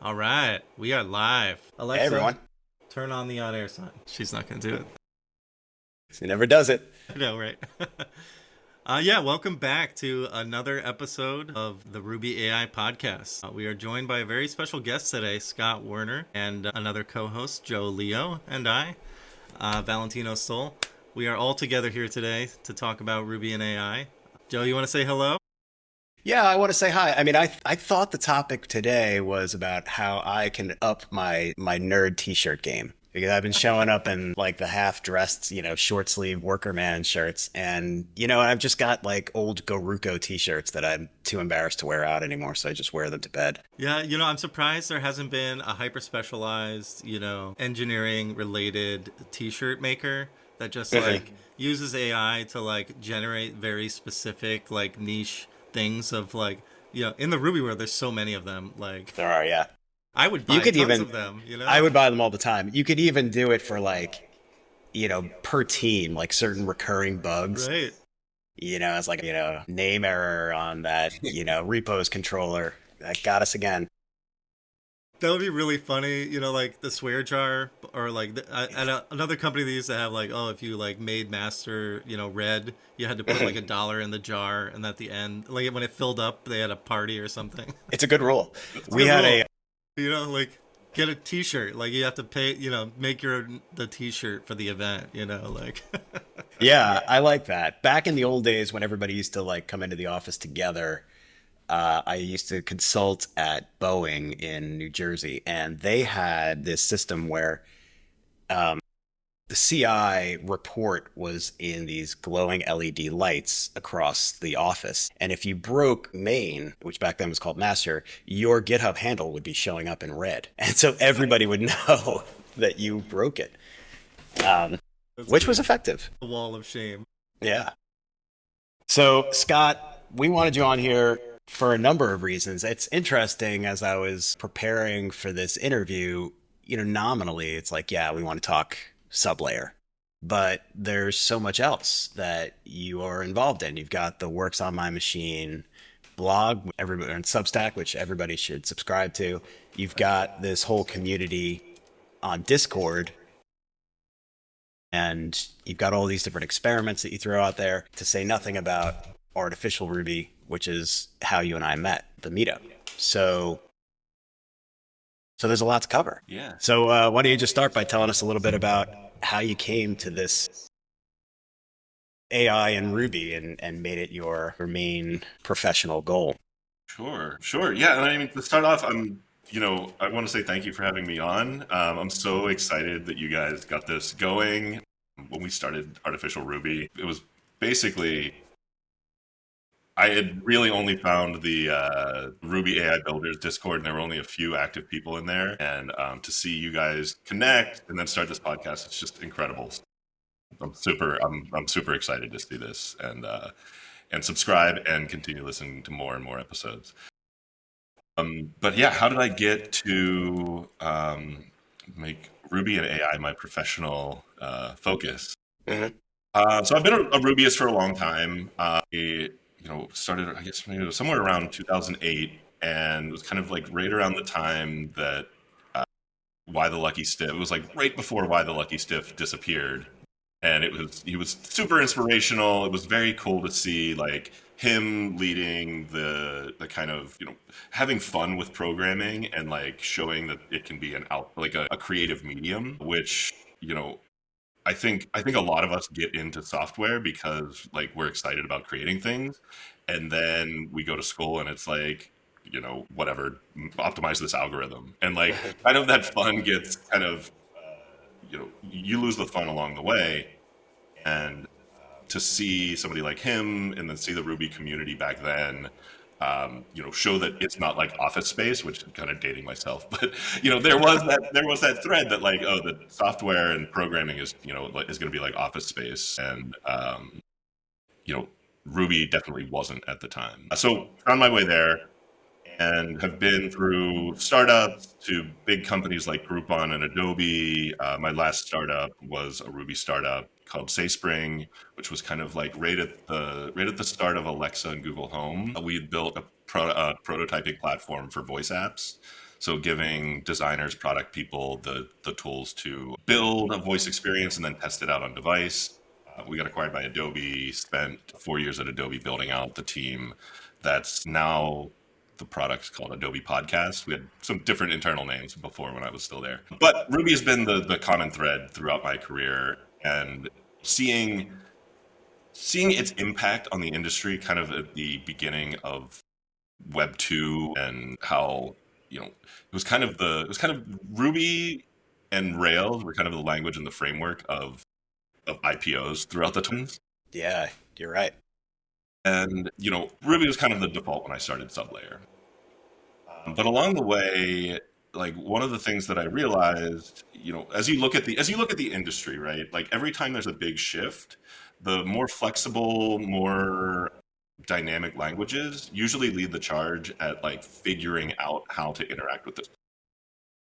All right, we are live. Hey Alexa, everyone. turn on the on air sign. She's not going to do it. He never does it. I know, right? Yeah, welcome back to another episode of the Ruby AI podcast. We are joined by a very special guest today, Scott Werner, and another co host, Joe Leo, and I, Valentino Stoll. We are all together here today to talk about Ruby and AI. Joe, you want to say hello? Yeah, I want to say hi. I thought the topic today was about how I can up my nerd t-shirt game because I've been showing up in like the half-dressed, short sleeve worker man shirts, and I've just got like old Goruko t-shirts that I'm too embarrassed to wear out anymore, so I just wear them to bed. Yeah, I'm surprised there hasn't been a hyper specialized, engineering related t-shirt maker that just like uses AI to like generate very specific like niche things of like, in the Ruby world there's so many of them. Like There are, yeah. I would You buy could tons even of them. I would buy them all the time. You could even do it for like, per team, like certain recurring bugs. Right. It's like, name error on that, repos controller. That got us again. That would be really funny, like the swear jar, or like another company that used to have like, oh, if you like made master, red, you had to put like $1 in the jar, and at the end, like when it filled up, they had a party or something. It's a good rule. It's a We good had rule. a Like get a T-shirt, like you have to pay, make the T-shirt for the event, like. Yeah, I like that. Back in the old days when everybody used to like come into the office together, I used to consult at Boeing in New Jersey, and they had this system where the CI report was in these glowing LED lights across the office. And if you broke main, which back then was called master, your GitHub handle would be showing up in red. And so everybody would know that you broke it, That's which great. was effective. The wall of shame. Yeah. So, Scott, we wanted you on here for a number of reasons. It's interesting as I was preparing for this interview, nominally, it's like, yeah, we want to talk Sublayer. But there's so much else that you are involved in. You've got the Works on My Machine blog, everybody and Substack, which everybody should subscribe to. You've got this whole community on Discord, and you've got all these different experiments that you throw out there, to say nothing about Artificial Ruby, which is how you and I met, the meetup. So there's a lot to cover. Yeah. So why don't you just start by telling us a little bit about how you came to this AI and Ruby and made it your main professional goal. Sure. Yeah, and I mean, to start off, I want to say thank you for having me on. I'm so excited that you guys got this going. When we started Artificial Ruby, it was basically, I had really only found the Ruby AI Builders Discord, and there were only a few active people in there. And to see you guys connect and then start this podcast, it's just incredible. I'm super excited to see this and subscribe and continue listening to more and more episodes. But yeah, how did I get to make Ruby and AI my professional focus? Mm-hmm. So I've been a Rubyist for a long time. Started, I guess, maybe somewhere around 2008, and it was kind of like right around the time that Why the Lucky Stiff. It was like right before Why the Lucky Stiff disappeared, and he was super inspirational. It was very cool to see like him leading the kind of having fun with programming and like showing that it can be a creative medium, which I think a lot of us get into software because like we're excited about creating things, and then we go to school and it's like, whatever, optimize this algorithm, and like kind of that fun gets kind of, you lose the fun along the way. And to see somebody like him and then see the Ruby community back then, show that it's not like Office Space, which is kind of dating myself, but there was that thread that like, oh, the software and programming is is going to be like Office Space, and Ruby definitely wasn't at the time. So found my way there and have been through startups to big companies like Groupon and Adobe. My last startup was a Ruby startup called SaySpring, which was kind of like right at the start of Alexa and Google Home. We had built a prototyping platform for voice apps. So giving designers, product people the tools to build a voice experience and then test it out on device. We got acquired by Adobe, spent 4 years at Adobe building out the team that's now the product's called Adobe Podcast. We had some different internal names before when I was still there. But Ruby has been the common thread throughout my career, and seeing its impact on the industry kind of at the beginning of Web 2 and how, it was kind of Ruby and Rails were kind of the language and the framework of IPOs throughout the twins. Yeah, you're right. And, Ruby was kind of the default when I started Sublayer. But along the way, like one of the things that I realized, as you look at the industry, right? Like every time there's a big shift, the more flexible, more dynamic languages usually lead the charge at like figuring out how to interact with this,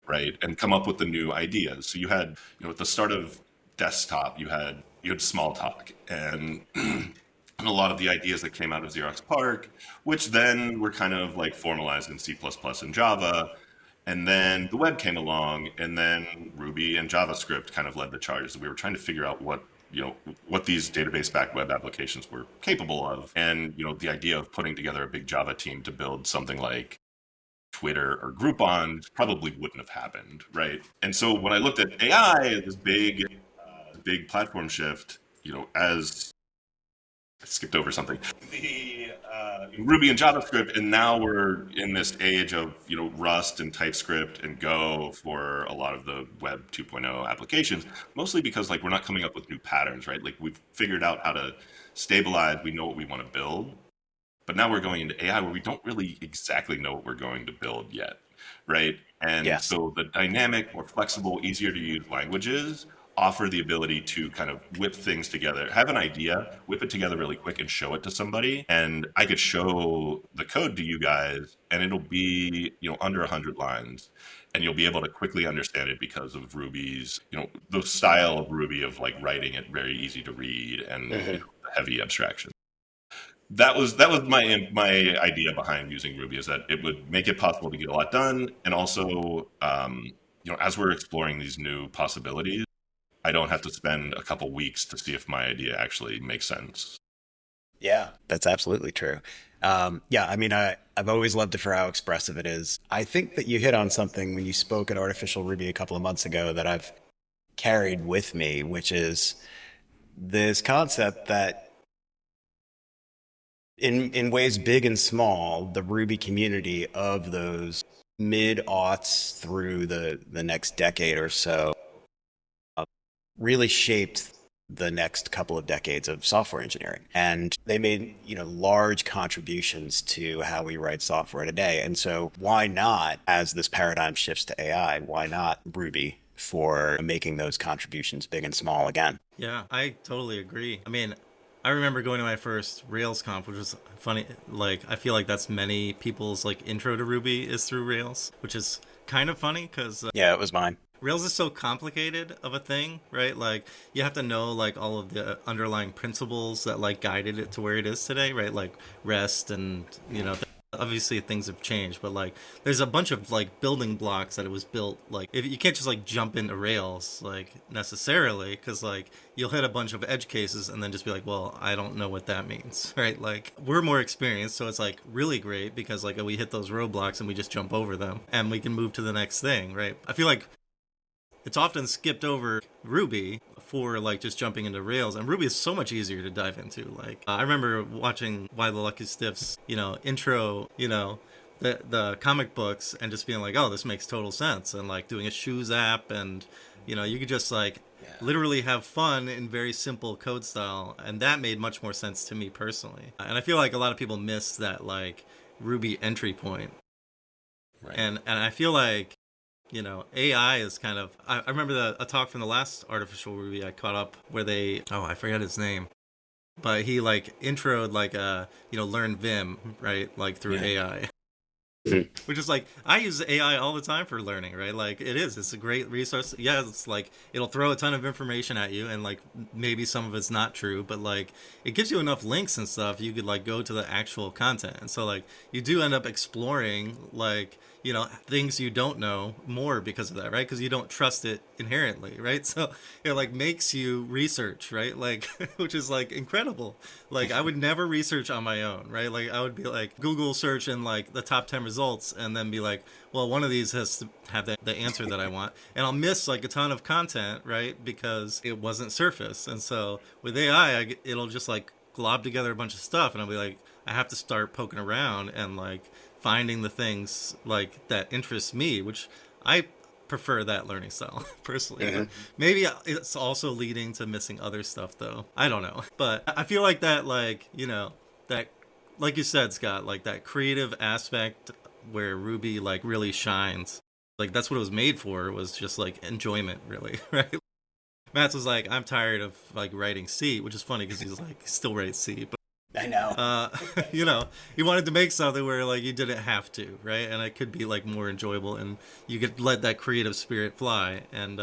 right? And come up with the new ideas. So you had, at the start of desktop, you had Smalltalk and and a lot of the ideas that came out of Xerox PARC, which then were kind of like formalized in C++ and Java. And then the web came along, and then Ruby and JavaScript kind of led the charge. So we were trying to figure out what these database-backed web applications were capable of. And, the idea of putting together a big Java team to build something like Twitter or Groupon probably wouldn't have happened, right? And so when I looked at AI, this big platform shift, as I skipped over something. The Ruby and JavaScript, and now we're in this age of Rust and TypeScript and Go for a lot of the Web 2.0 applications. Mostly because like we're not coming up with new patterns, right? Like we've figured out how to stabilize. We know what we want to build, but now we're going into AI where we don't really exactly know what we're going to build yet, right? And Yes. so the dynamic, more flexible, easier to use languages offer the ability to kind of whip things together, have an idea, whip it together really quick and show it to somebody. And I could show the code to you guys and it'll be, under 100 lines. And you'll be able to quickly understand it because of Ruby's, the style of Ruby of like writing it very easy to read and heavy abstraction. That was my idea behind using Ruby, is that it would make it possible to get a lot done. And also, as we're exploring these new possibilities, I don't have to spend a couple weeks to see if my idea actually makes sense. Yeah, that's absolutely true. Yeah, I mean, I've always loved it for how expressive it is. I think that you hit on something when you spoke at Artificial Ruby a couple of months ago that I've carried with me, which is this concept that in ways big and small, the Ruby community of those mid-aughts through the next decade or so really shaped the next couple of decades of software engineering. And they made, large contributions to how we write software today. And so why not, as this paradigm shifts to AI, why not Ruby for making those contributions big and small again? Yeah, I totally agree. I mean, I remember going to my first Rails conf, which was funny. Like, I feel like that's many people's like intro to Ruby is through Rails, which is kind of funny because Yeah, it was mine. Rails is so complicated of a thing, right? Like you have to know like all of the underlying principles that like guided it to where it is today, right? Like REST and obviously things have changed, but like there's a bunch of like building blocks that it was built. Like if you can't just like jump into Rails like necessarily, because like you'll hit a bunch of edge cases and then just be like, well, I don't know what that means, right? Like we're more experienced, so it's like really great because like we hit those roadblocks and we just jump over them and we can move to the next thing, right? I feel like it's often skipped over Ruby for like just jumping into Rails, and Ruby is so much easier to dive into. Like I remember watching Why the Lucky Stiff's, intro, the comic books, and just being like, oh, this makes total sense, and like doing a shoes app, and you could just like literally have fun in very simple code style, and that made much more sense to me personally. And I feel like a lot of people miss that like Ruby entry point, Right. and I feel like AI is kind of. I remember a talk from the last Artificial Ruby I caught up where I forget his name, but he like introed like learn Vim, right, like through AI. Which is like, I use AI all the time for learning, right? Like it's a great resource. Yeah, it's like it'll throw a ton of information at you, and like maybe some of it's not true, but like it gives you enough links and stuff you could like go to the actual content. And so like you do end up exploring, like things you don't know more because of that, right? Because you don't trust it inherently, right? So it like makes you research, right? Like, which is like incredible. Like I would never research on my own, right? Like I would be like Google search in like the top 10 results and then be like, well, one of these has to have the answer that I want. And I'll miss like a ton of content, right? Because it wasn't surfaced. And so with AI, it'll just like glob together a bunch of stuff and I'll be like, I have to start poking around and like finding the things like that interest me, which I prefer that learning style personally. Mm-hmm. But maybe it's also leading to missing other stuff though. I don't know. But I feel like that, like, that, like you said, Scott, like that creative aspect where Ruby like really shines. Like that's what it was made for, was just like enjoyment, really, right? Matt was like, I'm tired of like writing C, which is funny because he's like still writes C, but I know. he wanted to make something where like you didn't have to, right? And it could be like more enjoyable and you could let that creative spirit fly, and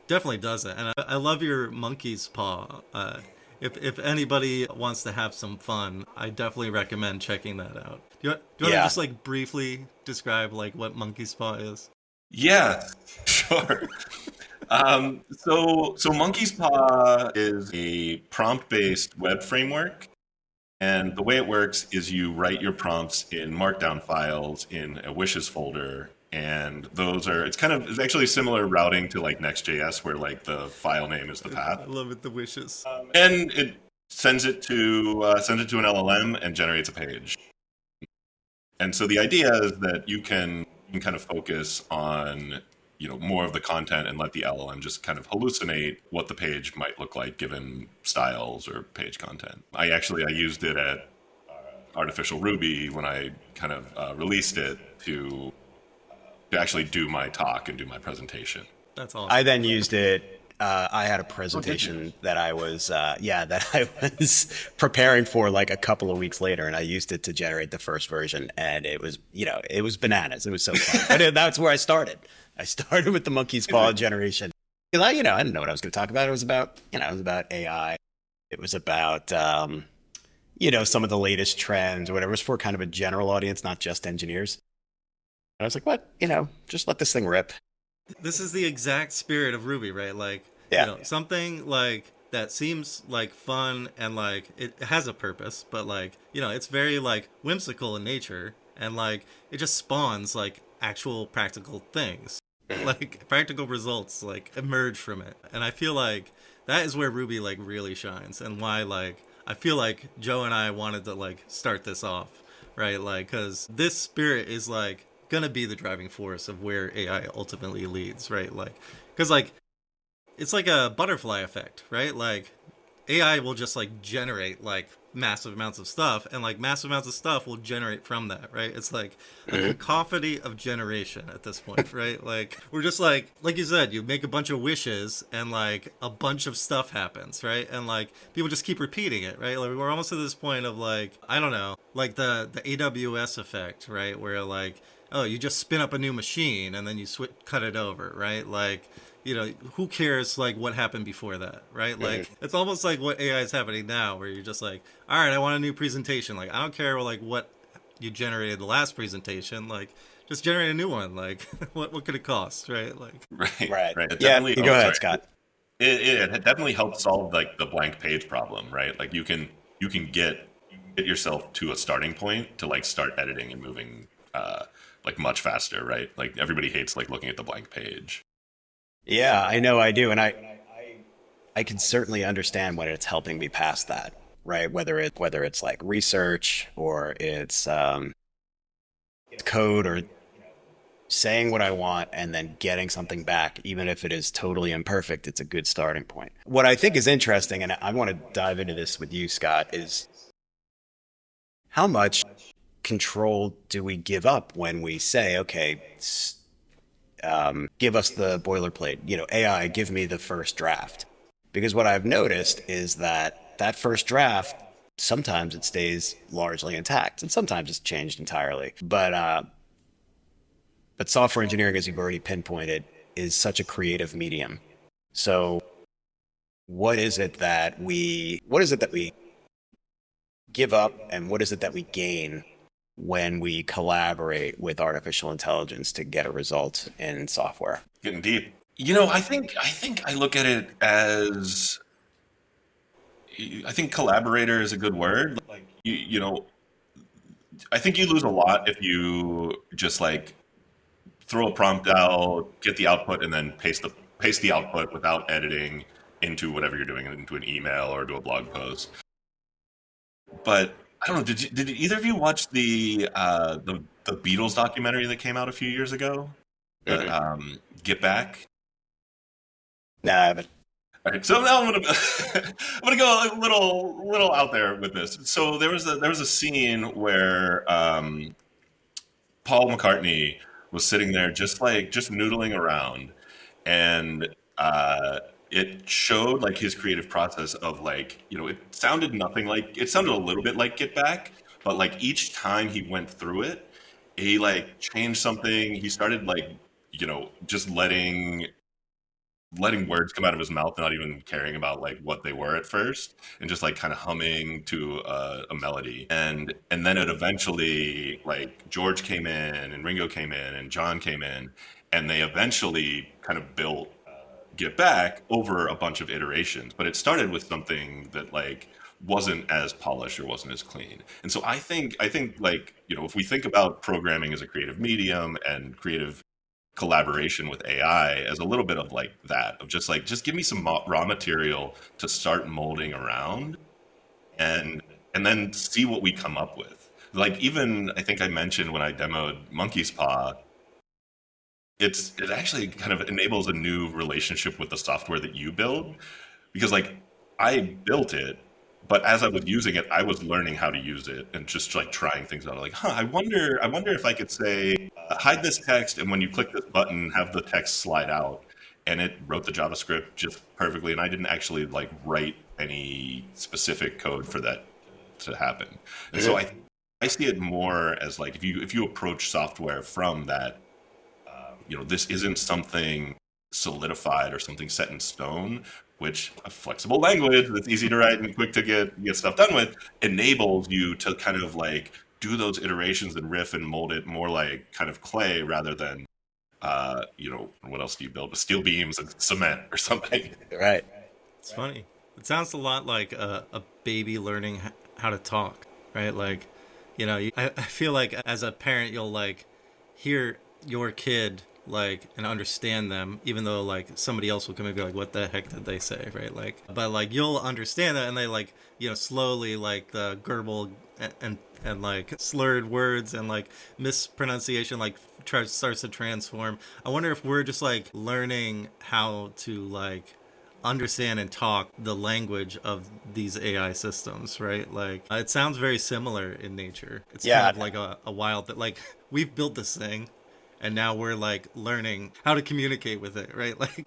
definitely does it. And I love your monkey's paw. If anybody wants to have some fun, I definitely recommend checking that out. Do you want to just like briefly describe like what monkey's paw is? Yeah, sure. So Monkey's Paw is a prompt-based web framework. And the way it works is you write your prompts in markdown files in a wishes folder. And it's actually similar routing to like Next.js, where like the file name is the path. I love it, the wishes. And it sends it to an LLM and generates a page. And so the idea is that you can kind of focus on more of the content and let the LLM just kind of hallucinate what the page might look like given styles or page content. I used it at Artificial Ruby when I kind of released it to actually do my talk and do my presentation. That's awesome. I then used it. I had a presentation that I was preparing for like a couple of weeks later, and I used it to generate the first version, and it was bananas. It was so fun. But that's where I started. I started with the monkey's paw generation. I didn't know what I was going to talk about. It was about AI. It was about some of the latest trends or whatever. It was for kind of a general audience, not just engineers. And I was like, what? Just let this thing rip. This is the exact spirit of Ruby, right? Like, something like that seems like fun and like it has a purpose, but like, it's very like whimsical in nature, and like it just spawns like actual practical things. Like practical results like emerge from it. And I feel like that is where Ruby like really shines, and why like I feel like Joe and I wanted to like start this off, right? Like, because this spirit is like gonna be the driving force of where AI ultimately leads, right? Like, because like it's like a butterfly effect, right? Like AI will just like generate like massive amounts of stuff, and like massive amounts of stuff will generate from that, right? It's like a cacophony of generation at this point, right? Like we're just like you said, you make a bunch of wishes and like a bunch of stuff happens, right? And like people just keep repeating it, right? Like we're almost to this point of like, I don't know, like the AWS effect, right? Where like, oh, you just spin up a new machine and then you cut it over, right? Like, who cares like what happened before that, right? Like it's almost like what AI is happening now, where you're just like, all right, I want a new presentation. Like I don't care like what you generated the last presentation, like just generate a new one. Like what could it cost, right? Like Right. Yeah, you go ahead, Scott. It definitely helps solve like the blank page problem, right? Like you can get yourself to a starting point to like start editing and moving like much faster, right? Like everybody hates like looking at the blank page. Yeah, I know I do. And I can certainly understand when it's helping me past that, right? Whether it's like research or it's code or saying what I want and then getting something back, even if it is totally imperfect, it's a good starting point. What I think is interesting, and I want to dive into this with you, Scott, is how much control do we give up when we say, okay, give us the boilerplate, AI, give me the first draft. Because what I've noticed is that first draft, sometimes it stays largely intact and sometimes it's changed entirely. But software engineering, as you've already pinpointed, is such a creative medium. So what is it that we give up and what is it that we gain when we collaborate with artificial intelligence to get a result in software. Getting deep. I think I look at it as I think collaborator is a good word. Like I think you lose a lot if you just like throw a prompt out, get the output, and then paste the output without editing into whatever you're doing, into an email or to a blog post. But I don't know. Did either of you watch the Beatles documentary that came out a few years ago? The Mhm. Get Back. No, I haven't. All right, so now I'm gonna I'm gonna go a little out there with this. So there was a scene where Paul McCartney was sitting there just noodling around, and it showed like his creative process of like it sounded a little bit like Get Back, but like each time he went through it, he like changed something. He started like just letting words come out of his mouth, not even caring about like what they were at first, and just like kind of humming to a melody. And then it eventually, like, George came in and Ringo came in and John came in, and they eventually kind of built Get Back over a bunch of iterations. But it started with something that like wasn't as polished or wasn't as clean. And so I think like, if we think about programming as a creative medium and creative collaboration with AI as a little bit of like that, of just give me some raw material to start molding around, and then see what we come up with. Like, even I think I mentioned when I demoed Monkey's Paw, it actually kind of enables a new relationship with the software that you build, because like I built it, but as I was using it, I was learning how to use it and just like trying things out. Like, I wonder if I could say, hide this text, and when you click this button, have the text slide out, and it wrote the JavaScript just perfectly. And I didn't actually like write any specific code for that to happen. And so I see it more as like if you approach software from that, this isn't something solidified or something set in stone, which a flexible language that's easy to write and quick to get stuff done with enables you to kind of like do those iterations and riff and mold it more like kind of clay, rather than what else do you build with steel beams and cement or something. Right. It's funny. It sounds a lot like a baby learning how to talk, right? Like, I feel like as a parent, you'll like hear your kid like and understand them, even though like somebody else will come and be like, "What the heck did they say?" Right? Like, but like you'll understand that, and they like slowly like the gurble and like slurred words and like mispronunciation like starts to transform. I wonder if we're just like learning how to like understand and talk the language of these AI systems, right? Like it sounds very similar in nature. It's kind Yeah. of like a wild that like we've built this thing and now we're like learning how to communicate with it, right? Like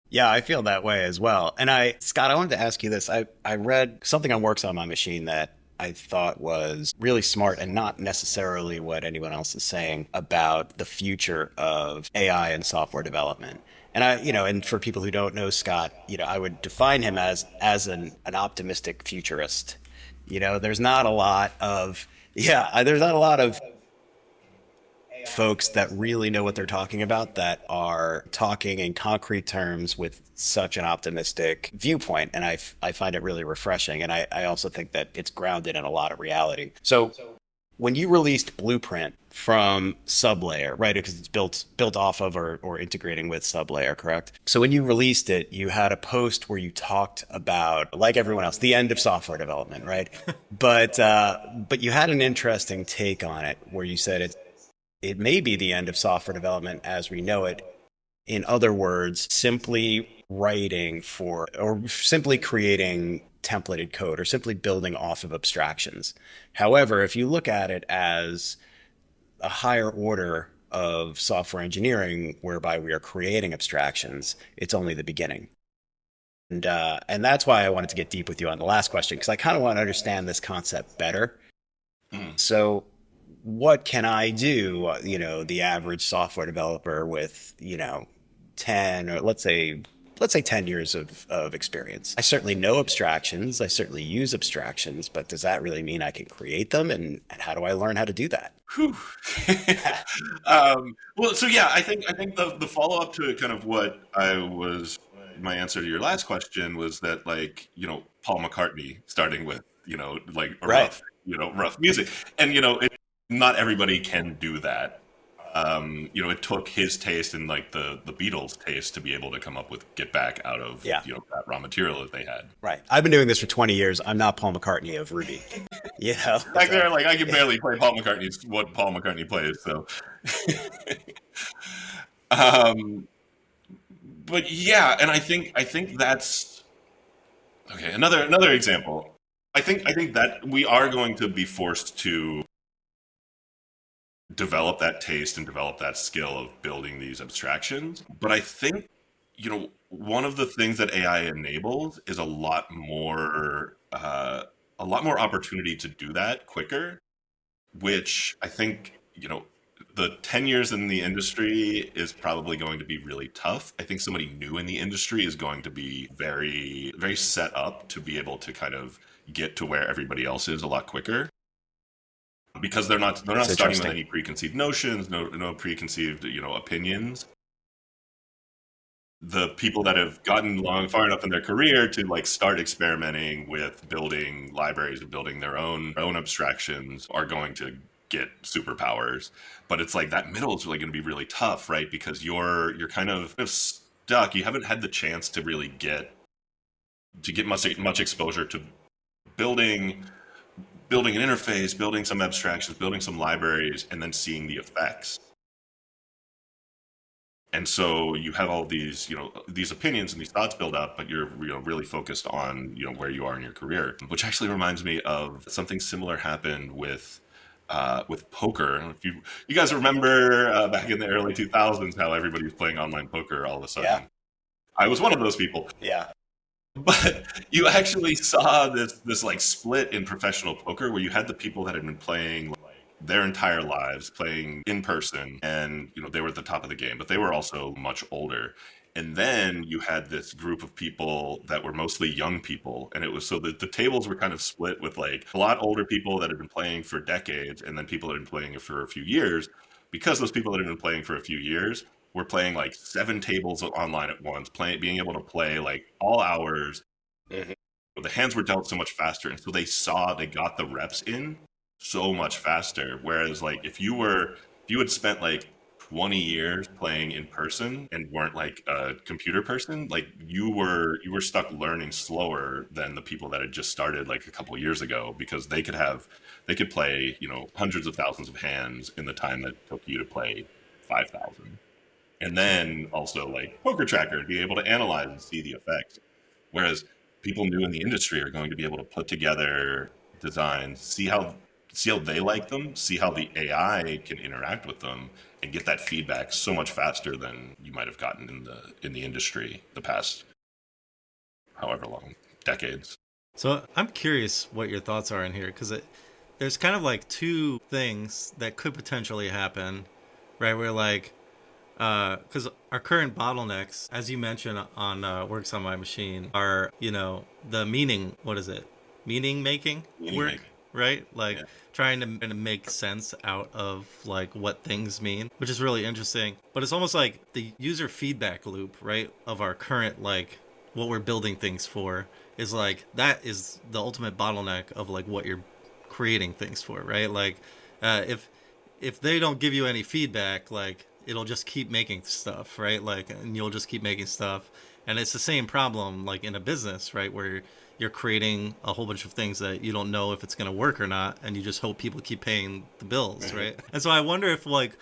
Yeah, I feel that way as well. And Scott, I wanted to ask you this. I read something on Works on My Machine that I thought was really smart and not necessarily what anyone else is saying about the future of AI and software development. And and for people who don't know Scott, I would define him as an optimistic futurist. There's not a lot of there's not a lot of folks that really know what they're talking about that are talking in concrete terms with such an optimistic viewpoint. And I find it really refreshing. And I also think that it's grounded in a lot of reality. So when you released Blueprint from Sublayer, right? Because it's built off of or integrating with Sublayer, correct? So when you released it, you had a post where you talked about, like everyone else, the end of software development, right? But you had an interesting take on it where you said it may be the end of software development as we know it. In other words, simply writing for or simply creating templated code or simply building off of abstractions. However, if you look at it as a higher order of software engineering whereby we are creating abstractions, it's only the beginning. And that's why I wanted to get deep with you on the last question, because I kind of want to understand this concept better. Mm. So what can I do, the average software developer with, 10 or let's say let's say 10 years of experience. I certainly know abstractions. I certainly use abstractions, but does that really mean I can create them? And how do I learn how to do that? Whew. Well, so yeah, I think the follow up to kind of what I was my answer to your last question was that, like, Paul McCartney starting with like a Right. rough music, and not everybody can do that. It took his taste and like the Beatles' taste to be able to come up with "Get Back" out of Yeah. that raw material that they had. Right. I've been doing this for 20 years. I'm not Paul McCartney of Ruby. You know, Back so there, like I can barely play what Paul McCartney plays. So, um, but yeah, and I think that's okay. Another example. I think that we are going to be forced to develop that taste and develop that skill of building these abstractions. But I think, one of the things that AI enables is a lot more opportunity to do that quicker, which I think, the 10 years in the industry is probably going to be really tough. I think somebody new in the industry is going to be very, very set up to be able to kind of get to where everybody else is a lot quicker, because they're not it's starting with interesting. any preconceived notions, no preconceived opinions. The people that have gotten far enough in their career to like start experimenting with building libraries and building their own abstractions are going to get superpowers. But it's like that middle is really going to be really tough, right? Because you're kind of stuck. You haven't had the chance to really get much exposure to building building an interface, building some abstractions, building some libraries, and then seeing the effects. And so you have all these, these opinions and these thoughts build up, but you're really focused on, where you are in your career. Which actually reminds me of something similar happened with poker. If you guys remember back in the early 2000s how everybody was playing online poker all of a Yeah. sudden. I was one of those people. Yeah. But you actually saw this like split in professional poker where you had the people that had been playing like their entire lives playing in person, and they were at the top of the game, but they were also much older. And then you had this group of people that were mostly young people, and it was so that the tables were kind of split with like a lot older people that had been playing for decades, and then people that had been playing it for a few years. Because those people that had been playing for a few years were playing like 7 tables online at once, being able to play like all hours. Mhm. The hands were dealt so much faster, and so they got the reps in so much faster. Whereas like if you had spent like 20 years playing in person and weren't like a computer person, like you were stuck learning slower than the people that had just started like a couple of years ago, because they could play hundreds of thousands of hands in the time that it took you to play 5,000. And then also like poker tracker to be able to analyze and see the effects. Whereas people new in the industry are going to be able to put together designs, see how they like them, see how the AI can interact with them, and get that feedback so much faster than you might have gotten in the industry the past however long, decades. So I'm curious what your thoughts are in here, because there's kind of like two things that could potentially happen, right? Where like, because our current bottlenecks, as you mentioned on Works on My Machine, are, the what is it? Meaning making Meaning work, making. right? Like Yeah. trying to make sense out of like what things mean, which is really interesting. But it's almost like the user feedback loop, right? Of our current, like what we're building things for is like, that is the ultimate bottleneck of like what you're creating things for, right? Like, if they don't give you any feedback, like it'll just keep making stuff, right? Like, and you'll just keep making stuff. And it's the same problem like in a business, right? Where you're creating a whole bunch of things that you don't know if it's going to work or not, and you just hope people keep paying the bills, right? And so I wonder if like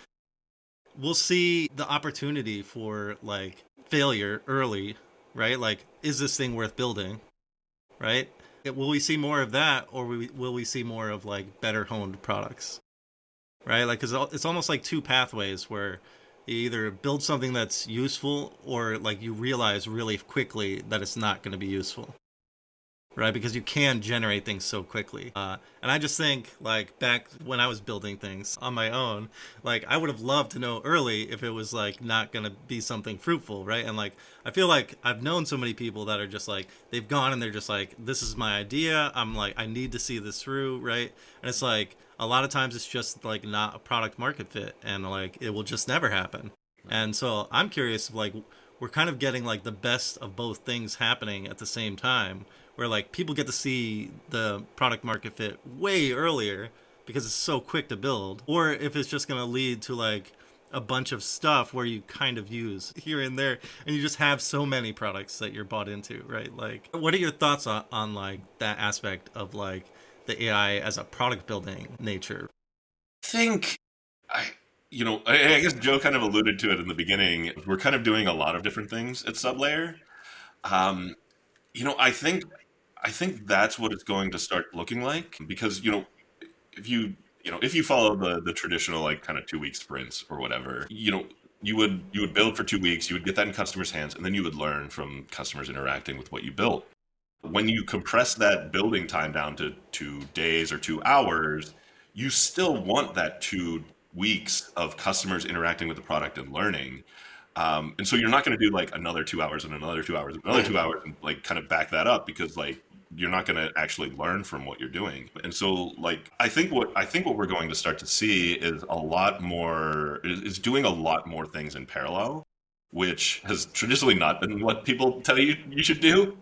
we'll see the opportunity for like failure early, right? Like, is this thing worth building, right? Will we see more of that, or will we see more of like better honed products, right? Like, cause it's almost like two pathways where you either build something that's useful, or like you realize really quickly that it's not going to be useful, right? Because you can generate things so quickly. And I just think, like, back when I was building things on my own, like, I would have loved to know early if it was, like, not going to be something fruitful, right? And, like, I feel like I've known so many people that are just like, they've gone and they're just like, this is my idea. I'm like, I need to see this through, right? And it's like, a lot of times it's just, like, not a product market fit, and, like, it will just never happen. And so I'm curious, like, we're kind of getting like the best of both things happening at the same time, where like people get to see the product market fit way earlier because it's so quick to build, or if it's just going to lead to like a bunch of stuff where you kind of use here and there, and you just have so many products that you're bought into, right? Like, what are your thoughts on like that aspect of like the AI as a product building nature? Think I I guess Joe kind of alluded to it in the beginning. We're kind of doing a lot of different things at Sublayer. Um, I think that's what it's going to start looking like because if you follow the traditional like kind of 2 week sprints or whatever, you would build for 2 weeks, you would get that in customers' hands, and then you would learn from customers interacting with what you built. When you compress that building time down to 2 days or 2 hours, you still want that 2 weeks of customers interacting with the product and learning. And so you're not going to do like another 2 hours and another 2 hours and another 2 hours and like kind of back that up because like you're not going to actually learn from what you're doing. And so like I think what we're going to start to see is a lot more is doing a lot more things in parallel, which has traditionally not been what people tell you should do.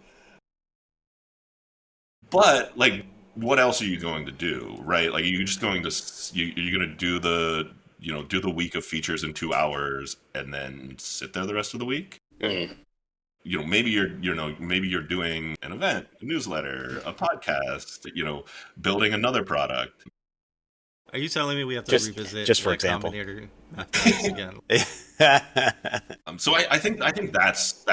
But like, what else are you going to do, right? Like, you're just going to you're going to do the week of features in 2 hours and then sit there the rest of the week. Mm. Maybe you're doing an event, a newsletter, a podcast, building another product. Are you telling me we have to Just revisit just for like example. Combinator mathematics again? So I think that's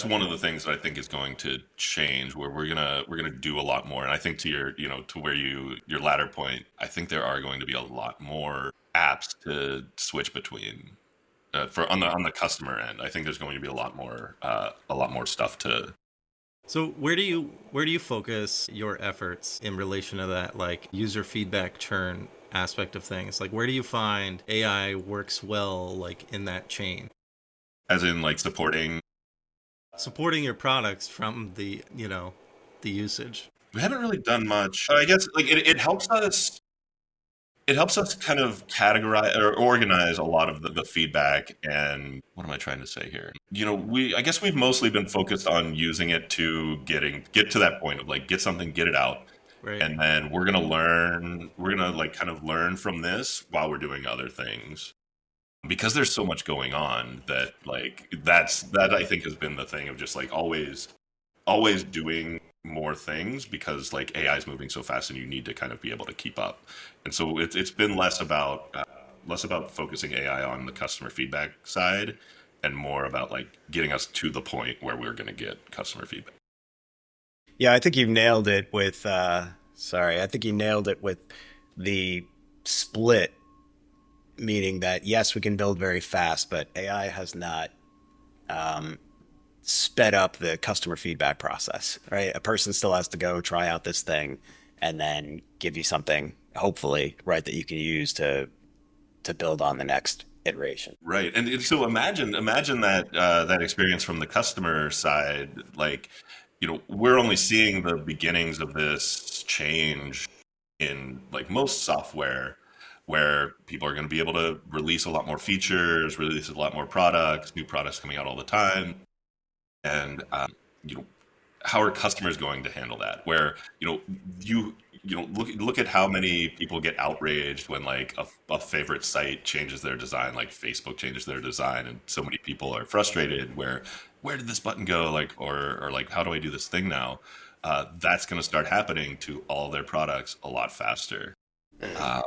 one of the things that I think is going to change, where we're gonna do a lot more. And I think to your latter point, I think there are going to be a lot more apps to switch between. For on the customer end, I think there's going to be a lot more stuff to. So where do you focus your efforts in relation to that like user feedback churn aspect of things? Like where do you find AI works well like in that chain? As in like Supporting your products from the usage. we haven't really done much. I guess like it helps us kind of categorize or organize a lot of the feedback. And what am I trying to say here? I guess we've mostly been focused on using it to get to that point of like get something, get it out, Right. and then we're gonna like kind of learn from this while we're doing other things, because there's so much going on that like that I think has been the thing of just like always doing more things, because like AI is moving so fast and you need to kind of be able to keep up. And so it's been less about focusing AI on the customer feedback side and more about like getting us to the point where we're going to get customer feedback. Yeah, I think you've nailed it with sorry, I think you nailed it with the split, meaning that yes, we can build very fast, but AI has not um, sped up the customer feedback process, right? A person still has to go try out this thing and then give you something, hopefully, right, that you can use to build on the next iteration. Right. And so imagine that experience from the customer side. Like, we're only seeing the beginnings of this change in like most software, where people are going to be able to release a lot more features, release a lot more products, new products coming out all the time. And you know how are customers going to handle that, where look at how many people get outraged when like a favorite site changes their design, like Facebook changes their design, and so many people are frustrated where did this button go, like, or like, how do I do this thing now? That's going to start happening to all their products a lot faster. um,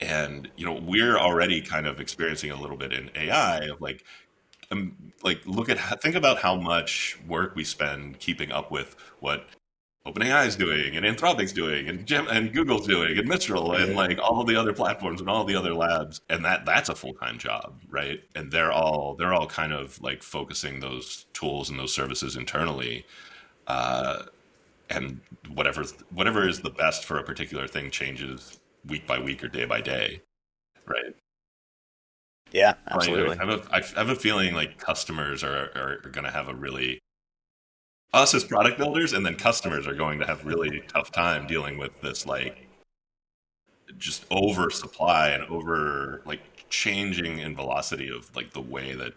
and we're already kind of experiencing a little bit in AI of think about how much work we spend keeping up with what OpenAI is doing, and Anthropic's doing, and Google's doing, and Mistral, and like all of the other platforms and all the other labs, and that's a full time job, right? And they're all kind of like focusing those tools and those services internally. Uh, and whatever is the best for a particular thing changes week by week or day by day, right? Yeah, Like, absolutely. I have a feeling like customers are going to have a really us as product builders, and then customers are going to have really tough time dealing with this like just oversupply and over like changing in velocity of like the way that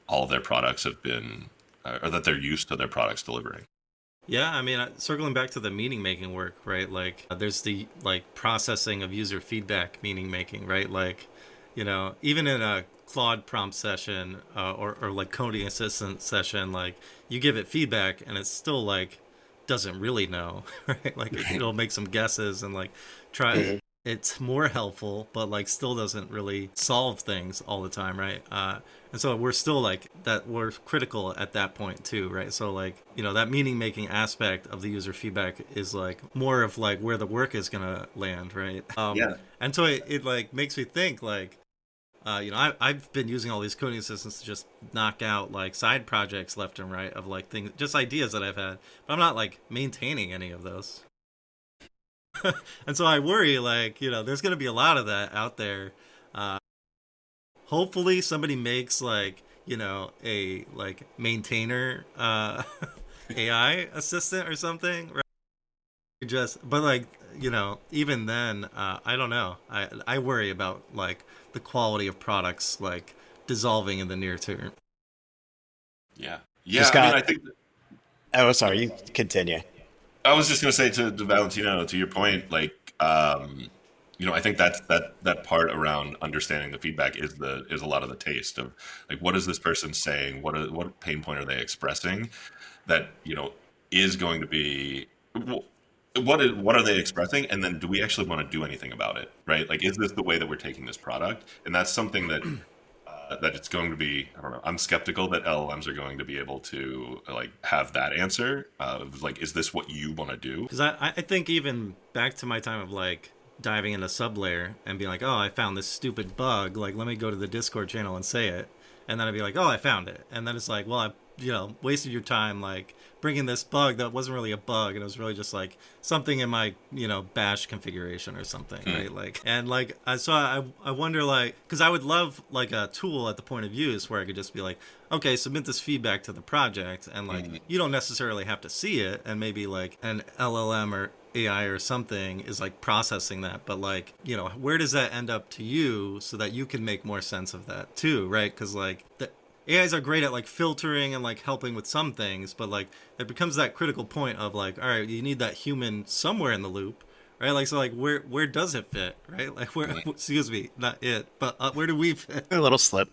all of their products have been or that they're used to their products delivering. Yeah, I mean, circling back to the meaning making work, right? Like, there's the like processing of user feedback, meaning making, right? Like, even in a Claude prompt session or like coding assistant session, like you give it feedback and it still like doesn't really know, right? Like Right. it'll make some guesses and like try. Mhm. It's more helpful, but like still doesn't really solve things all the time, right? And so we're still like that. We're critical at that point too, right? So like that meaning making aspect of the user feedback is like more of like where the work is gonna land, right? Yeah. And so it like makes me think like I've been using all these coding assistants to just knock out like side projects left and right of like things, just ideas that I've had, but I'm not like maintaining any of those. And so I worry like there's gonna be a lot of that out there. Uh, Hopefully somebody makes like a like maintainer AI assistant or something, right? Just but like even then I don't know. I worry about like the quality of products like dissolving in the near term. Yeah. So Yeah. I mean, I Scott, think oh, sorry, you continue. I was just going to say to Valentino, to your point, like, I think that part around understanding the feedback is a lot of the taste of like, what is this person saying? What pain point are they expressing? That is going to be what are they expressing, and then do we actually want to do anything about it? Right? Like, is this the way that we're taking this product? And that's something that it's going to be. I don't know. I'm skeptical that LLMs are going to be able to like have that answer of like, is this what you want to do? Because I think even back to my time of like diving into Sublayer and being like, oh, I found this stupid bug. Like, let me go to the Discord channel and say it. And then I'd be like, oh, I found it. And then it's like, well, I wasted your time like bringing this bug that wasn't really a bug, and it was really just like something in my bash configuration or something, right? Like, and like I wonder like, because I would love like a tool at the point of use where I could just be like, okay, submit this feedback to the project, and like you don't necessarily have to see it, and maybe like an LLM or AI or something is like processing that, but like where does that end up to you so that you can make more sense of that too, right? Because like the AIs are great at like filtering and like helping with some things, but like it becomes that critical point of like, all right, you need that human somewhere in the loop, right? Like, so like where does it fit, right? Like where Right. excuse me, not it, but where do we fit? A little slip.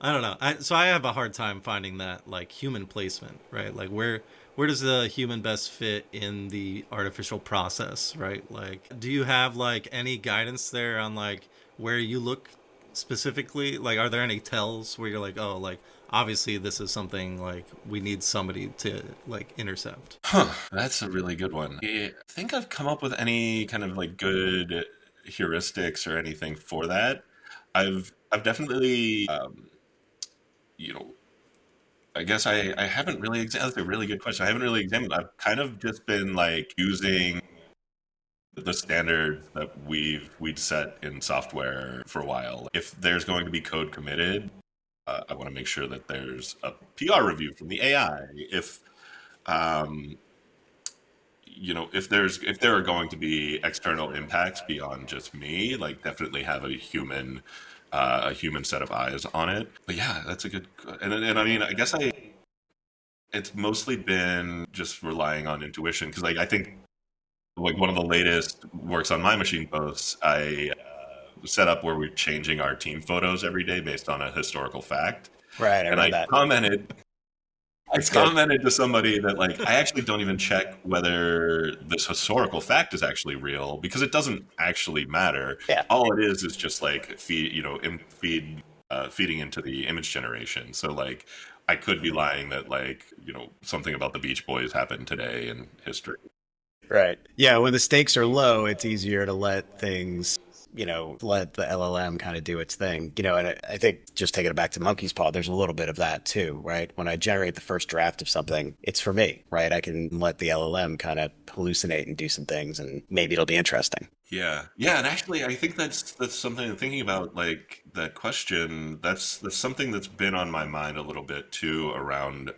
I don't know. So I have a hard time finding that like human placement, right? Like where does the human best fit in the artificial process, right? Like, do you have like any guidance there on like where you look specifically? Like, are there any tells where you're like, oh, like obviously this is something like we need somebody to like intercept? Huh, that's a really good one. I think I've come up with any kind of like good heuristics or anything for that. I've definitely you know I guess I haven't really examined. That's a really good question. I haven't really examined. I've kind of just been like using the standards that we'd set in software for a while. If there's going to be code committed, I want to make sure that there's a PR review from the AI. If um, if there are going to be external impacts beyond just me, like definitely have a human set of eyes on it. But yeah, that's a good. And I mean, I guess it's mostly been just relying on intuition because like I think like one of the latest works on my machine posts, I set up where we're changing our team photos every day based on a historical fact. Right, I And read that. I That's good. commented to somebody that like I actually don't even check whether this historical fact is actually real because it doesn't actually matter. Yeah. All it is just like feeding into the image generation. So like I could be lying that like something about the Beach Boys happened today in history. Right. Yeah, when the stakes are low, it's easier to let things let the LLM kind of do its thing. And I think just taking it back to monkey's paw, there's a little bit of that too, right? When I generate the first draft of something, it's for me, right? I can let the LLM kind of hallucinate and do some things, and maybe it'll be interesting. Yeah, yeah, and actually, I think that's something I'm thinking about. Like that question, that's something that's been on my mind a little bit too, around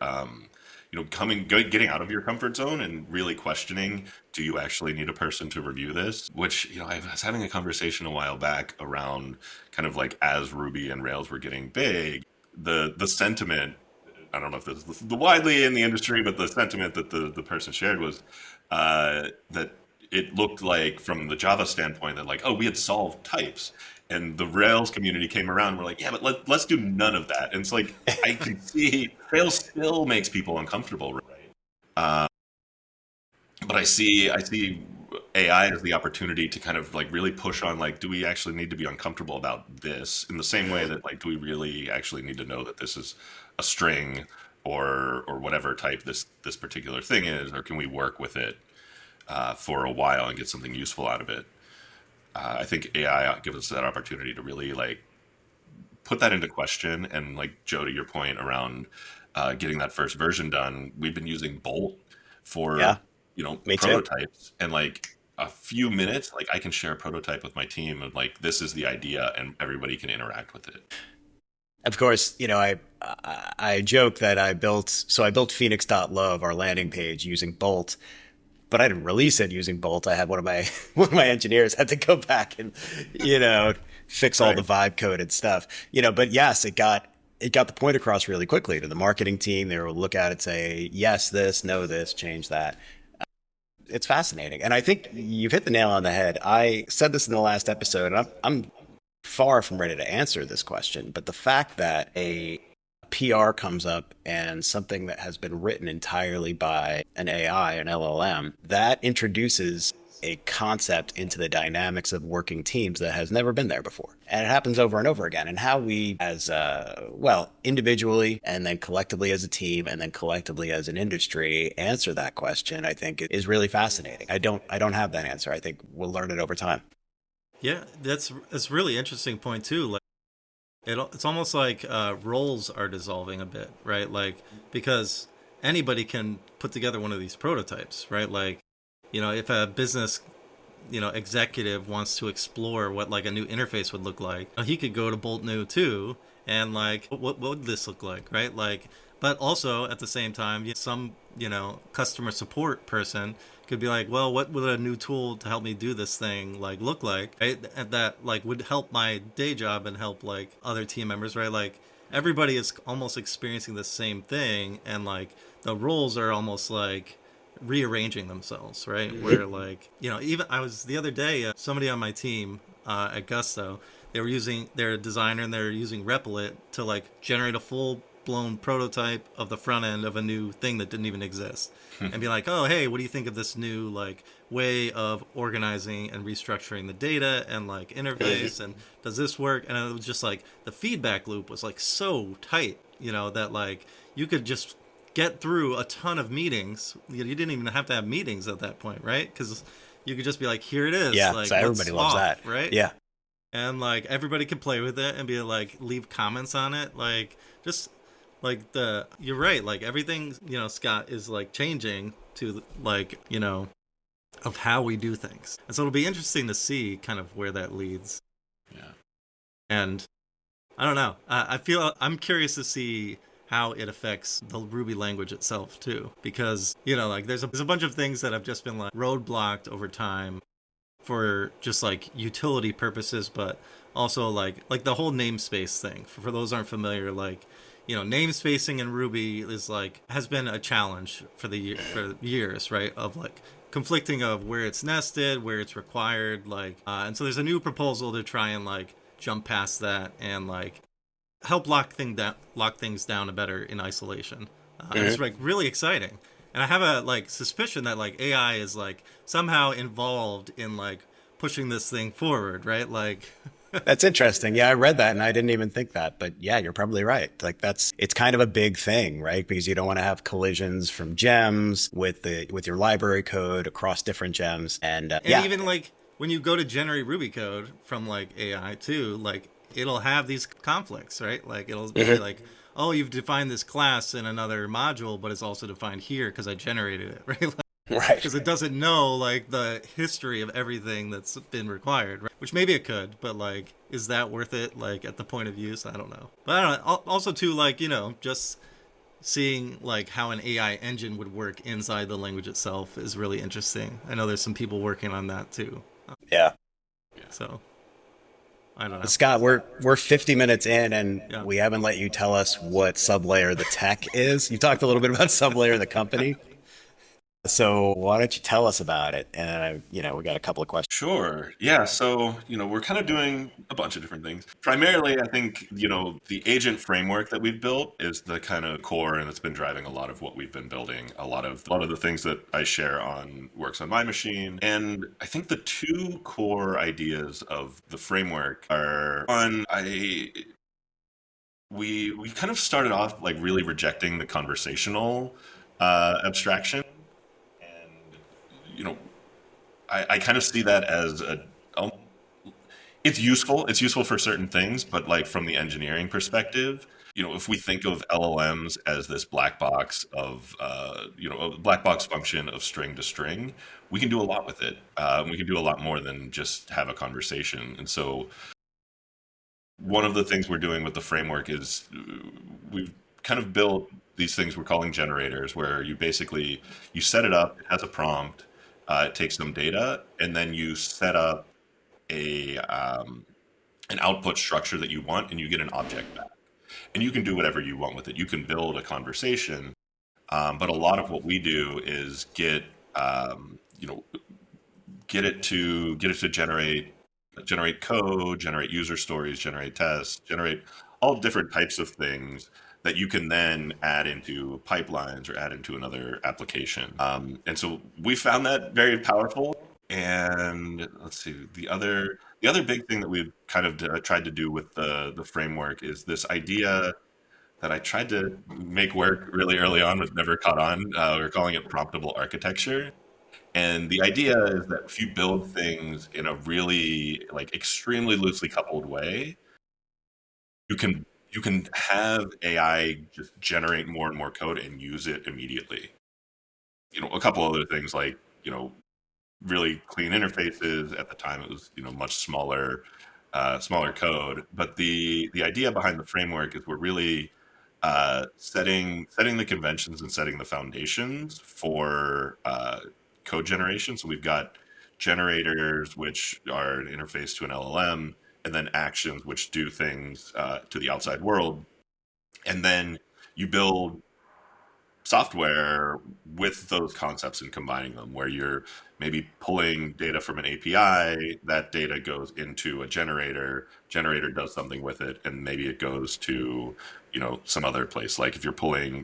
getting out of your comfort zone and really questioning, do you actually need a person to review this? Which I was having a conversation a while back around kind of like as Ruby and Rails were getting big, the sentiment. I don't know if this is the widely in the industry, but the sentiment that the person shared was that it looked like from the Java standpoint that like, oh, we had solved types. And the Rails community came around and we're like, yeah, but let's do none of that. And it's like, I can see Rails still makes people uncomfortable, right? But I see AI as the opportunity to kind of like really push on like, do we actually need to be uncomfortable about this in the same way that like, do we really actually need to know that this is a string or whatever type this particular thing is, or can we work with it for a while and get something useful out of it? I think AI gives us that opportunity to really like put that into question. And like Joe, to your point around getting that first version done, we've been using Bolt for Yeah, me too. prototypes, and like a few minutes, like I can share a prototype with my team, and like this is the idea, and everybody can interact with it. Of course, I joke that I built Phoenix.love, our landing page, using Bolt, but I didn't release it using Bolt. I had one of my one of my engineers had to go back and you know fix all the Right. vibe code and stuff. But yes, it got the point across really quickly to the marketing team. They will look at it, say yes, this, no, this, change that. It's fascinating, and I think you've hit the nail on the head. I said this in the last episode, and I'm far from ready to answer this question, but the fact that a PR comes up and something that has been written entirely by an AI, an LLM, that introduces a concept into the dynamics of working teams that has never been there before. And it happens over and over again. And how we, as individually and then collectively as a team and then collectively as an industry, answer that question, I think is really fascinating. I don't have that answer. I think we'll learn it over time. Yeah, that's a really interesting point too. Like it's almost like roles are dissolving a bit, right? Like because anybody can put together one of these prototypes, right? Like if a business executive wants to explore what like a new interface would look like, he could go to Bolt New too, and like what would this look like, right? Like, but also at the same time, some customer support person could be like, well, what would a new tool to help me do this thing like look like, right? And that like would help my day job and help like other team members, right? Like everybody is almost experiencing the same thing, and like the roles are almost like rearranging themselves, right? Where like even I was the other day, somebody on my team at Gusto, they're a designer and they're using Replit to like generate a full blown prototype of the front end of a new thing that didn't even exist, and be like, oh hey, what do you think of this new like way of organizing and restructuring the data and like interface, and does this work? And it was just like the feedback loop was like so tight, that like you could just get through a ton of meetings. You didn't even have to have meetings at that point, right? Because you could just be like, here it is. Yeah, like so everybody loves that. right? Yeah. And like everybody can play with it and be like, leave comments on it, like just like you're right, like everything, Scott, is like changing to like of how we do things, and so it'll be interesting to see kind of where that leads. Yeah. And I don't know, I feel I'm curious to see how it affects the Ruby language itself too, because like there's a bunch of things that have just been like roadblocked over time for just like utility purposes, but also like the whole namespace thing. For those aren't familiar, like namespacing in Ruby is like has been a challenge for for years, right? Of like conflicting of where it's nested, where it's required, like and so there's a new proposal to try and like jump past that and like help lock things down better in isolation. And it's like really exciting. And I have a like suspicion that like AI is like somehow involved in like pushing this thing forward, right? Like That's interesting. Yeah, I read that and I didn't even think that. But yeah, you're probably right. Like it's kind of a big thing, right? Because you don't want to have collisions from gems with your library code across different gems. And and even like when you go to generate Ruby code from like AI too, like it'll have these conflicts, right? Like it'll be like, oh, you've defined this class in another module, but it's also defined here because I generated it, right? Right. Because it doesn't know like the history of everything that's been required, right? Which maybe it could, but like, is that worth it? Like at the point of use, I don't know. But I don't know. Also, too, like just seeing like how an AI engine would work inside the language itself is really interesting. I know there's some people working on that too. Yeah. So I don't know. Scott, we're 50 minutes in and Yeah. we haven't let you tell us what Sublayer the tech is. You talked a little bit about Sublayer the company. So why don't you tell us about it? And we got a couple of questions. Sure. Yeah. So, we're kind of doing a bunch of different things. Primarily, I think, the agent framework that we've built is the kind of core, and it's been driving a lot of what we've been building. A lot of the things that I share on works on my machine. And I think the two core ideas of the framework are one, we kind of started off like really rejecting the conversational abstraction. And, you know, I kind of see that as um, it's useful. It's useful for certain things, but like from the engineering perspective, if we think of LLMs as this black box of, a black box function of string to string, we can do a lot with it. We can do a lot more than just have a conversation. And so one of the things we're doing with the framework is we've kind of built these things we're calling generators, where you set it up, it has a prompt, it takes some data, and then you set up a an output structure that you want, and you get an object back. And you can do whatever you want with it. You can build a conversation, but a lot of what we do is get it to generate code, generate user stories, generate tests, generate all different types of things that you can then add into pipelines or add into another application. And so we found that very powerful. And let's see, the other big thing that we've kind of tried to do with the framework is this idea that I tried to make work really early on, was never caught on. We're calling it promptable architecture. And the idea is that if you build things in a really like extremely loosely coupled way, you can have AI just generate more and more code and use it immediately. A couple other things like, really clean interfaces. At the time, it was, much smaller code. But the idea behind the framework is we're really setting the conventions and setting the foundations for code generation. So we've got generators, which are an interface to an LLM, and then actions, which do things to the outside world. And then you build software with those concepts and combining them, where you're maybe pulling data from an API, that data goes into a generator does something with it, and maybe it goes to, some other place. Like if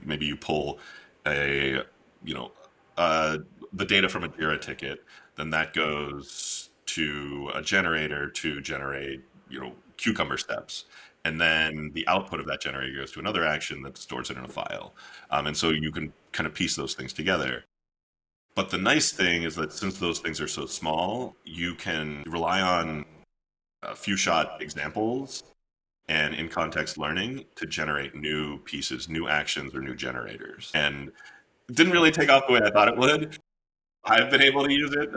maybe you pull a, you know, the data from a Jira ticket, then that goes to a generator to generate, cucumber steps. And then the output of that generator goes to another action that stores it in a file. And so you can kind of piece those things together. But the nice thing is that since those things are so small, you can rely on a few shot examples and in context learning to generate new pieces, new actions, or new generators. And it didn't really take off the way I thought it would. I've been able to use it,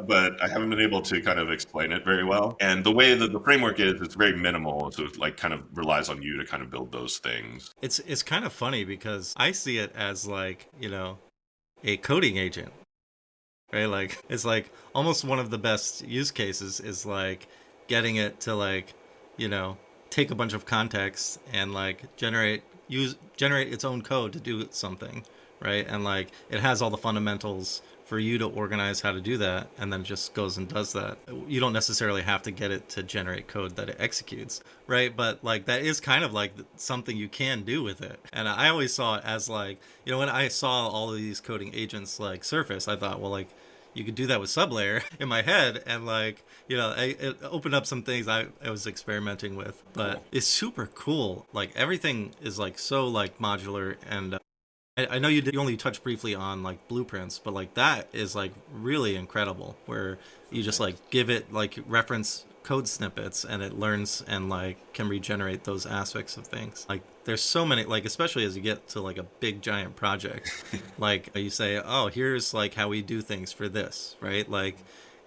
but I haven't been able to kind of explain it very well. And the way that the framework is, it's very minimal. So it like kind of relies on you to kind of build those things. It's kind of funny because I see it as like, a coding agent, right? Like it's like almost one of the best use cases is like getting it to like, take a bunch of context and like generate its own code to do something, right? And like it has all the fundamentals for you to organize how to do that, and then it just goes and does that. You don't necessarily have to get it to generate code that it executes, right? But like that is kind of like something you can do with it. And I always saw it as like, when I saw all of these coding agents like surface, I thought, well, like you could do that with Sublayer in my head, and like, it opened up some things I was experimenting with. But cool. It's super cool. Like everything is like so like modular, and I know you only touched briefly on like blueprints, but like that is like really incredible, where You just like give it like reference code snippets and it learns and like can regenerate those aspects of things. Like there's so many, like especially as you get to like a big giant project, like you say, oh, here's like how we do things for this, right? Like,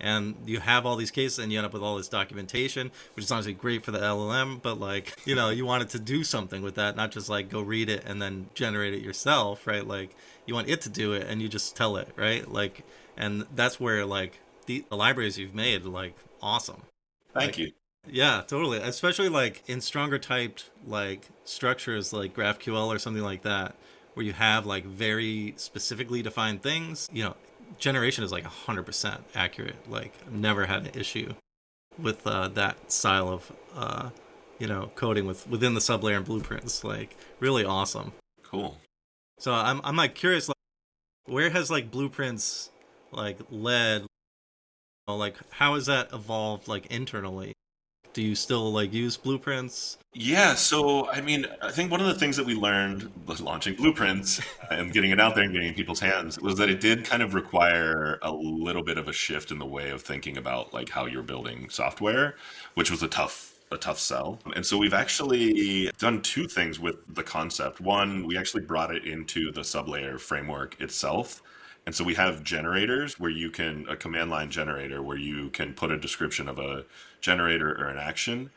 and you have all these cases and you end up with all this documentation, which is honestly great for the LLM, but like, you know, you want it to do something with that, not just like go read it and then generate it yourself, right? Like you want it to do it and you just tell it, right? Like, and that's where like the libraries you've made, like awesome. Thank Like, you. yeah, totally. Especially like in stronger typed like structures like GraphQL or something like that, where you have like very specifically defined things. You know, generation is like 100% accurate. Like, I've never had an issue with that style of coding within the sublayer and blueprints. Like, really awesome. Cool. So I'm like curious, like, where has like blueprints like led? Like, how has that evolved like internally? Do you still like use blueprints? Yeah, so I mean, I think one of the things that we learned with launching Blueprints and getting it out there and getting it in people's hands was that it did kind of require a little bit of a shift in the way of thinking about like how you're building software, which was a tough sell. And so we've actually done two things with the concept. One, we actually brought it into the sublayer framework itself. And so we have generators where you can, a command line generator where you can put a description of a generator or an action.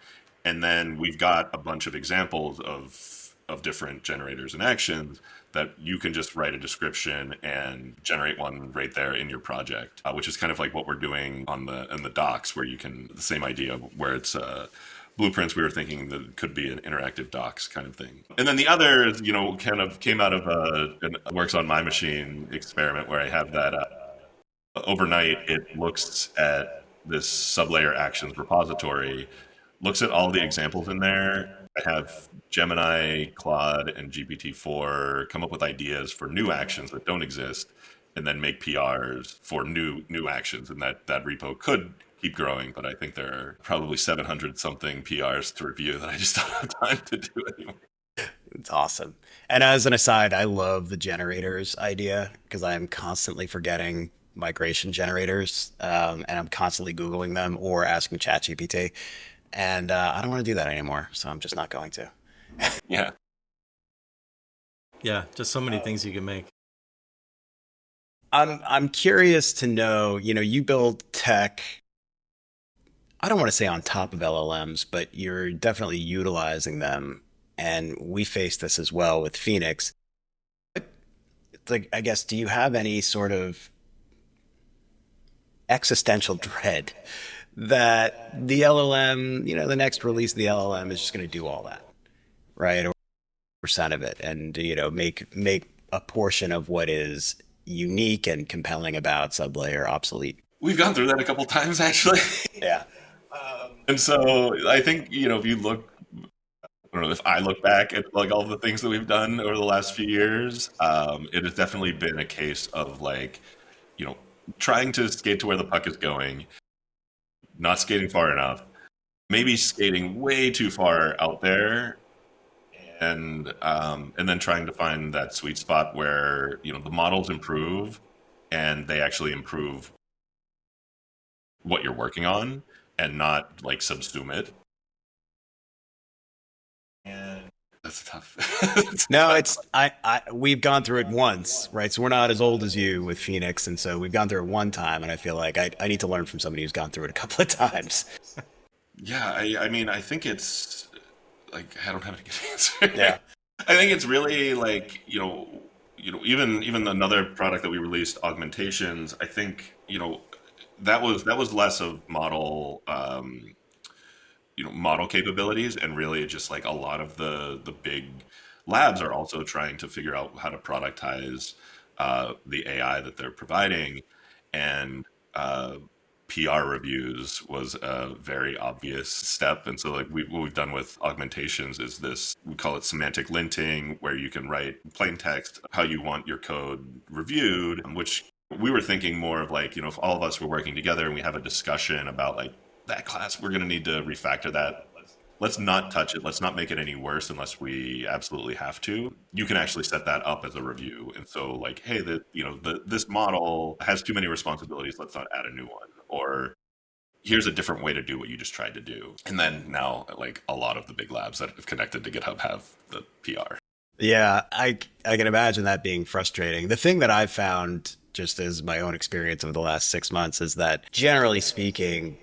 And then we've got a bunch of examples of different generators and actions that you can just write a description and generate one right there in your project, which is kind of like what we're doing on the in the docs, where you can the same idea where it's blueprints. We were thinking that it could be an interactive docs kind of thing. And then the other, kind of came out of an works on my machine experiment where I have that overnight. It looks at this sublayer actions repository, looks at all the examples in there. I have Gemini, Claude, and GPT-4 come up with ideas for new actions that don't exist, and then make PRs for new actions. And that repo could keep growing, but I think there are probably 700 something PRs to review that I just don't have time to do anymore. It's awesome. And as an aside, I love the generators idea because I'm constantly forgetting migration generators, and I'm constantly Googling them or asking ChatGPT. And I don't want to do that anymore, so I'm just not going to. Yeah. Yeah, just so many things you can make. I'm curious to know, you build tech. I don't want to say on top of LLMs, but you're definitely utilizing them. And we face this as well with Phoenix. It's like, I guess, do you have any sort of existential dread that the LLM, the next release of the LLM is just going to do all that, right? Or percent of it, and make a portion of what is unique and compelling about Sublayer obsolete. We've gone through that a couple times actually. Yeah. And so I think, if you look, I don't know, if I look back at like all the things that we've done over the last few years, it has definitely been a case of like, you know, trying to skate to where the puck is going, not skating far enough, maybe skating way too far out there, and then trying to find that sweet spot where the models improve and they actually improve what you're working on and not like subsume it. And that's tough. No, it's we've gone through it once, right? So we're not as old as you with Phoenix, and so we've gone through it one time, and I feel like I need to learn from somebody who's gone through it a couple of times. Yeah, I mean, I think it's like I don't have a good answer. Yeah. I think it's really like even another product that we released, augmentations. I think that was less of model capabilities, and really just like a lot of the big labs are also trying to figure out how to productize the AI that they're providing, and PR reviews was a very obvious step. And so like what we've done with augmentations is this, we call it semantic linting, where you can write plain text how you want your code reviewed, which we were thinking more of like, if all of us were working together and we have a discussion about like that class, we're going to need to refactor that. Let's not touch it. Let's not make it any worse unless we absolutely have to. You can actually set that up as a review. And so like, hey, this model has too many responsibilities. Let's not add a new one. or here's a different way to do what you just tried to do. And then now, like, a lot of the big labs that have connected to GitHub have the PR. Yeah, I can imagine that being frustrating. The thing that I've found, just as my own experience over the last 6 months, is that generally speaking,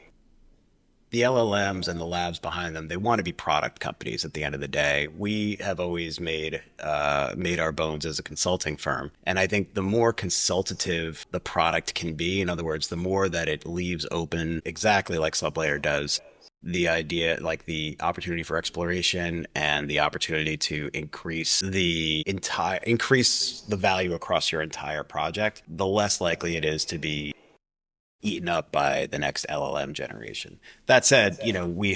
the LLMs and the labs behind them, they want to be product companies at the end of the day. We have always made our bones as a consulting firm. And I think the more consultative the product can be, in other words, the more that it leaves open, exactly like Sublayer does, the idea, like the opportunity for exploration and the opportunity to increase the value across your entire project, the less likely it is to be eaten up by the next LLM generation. That said, we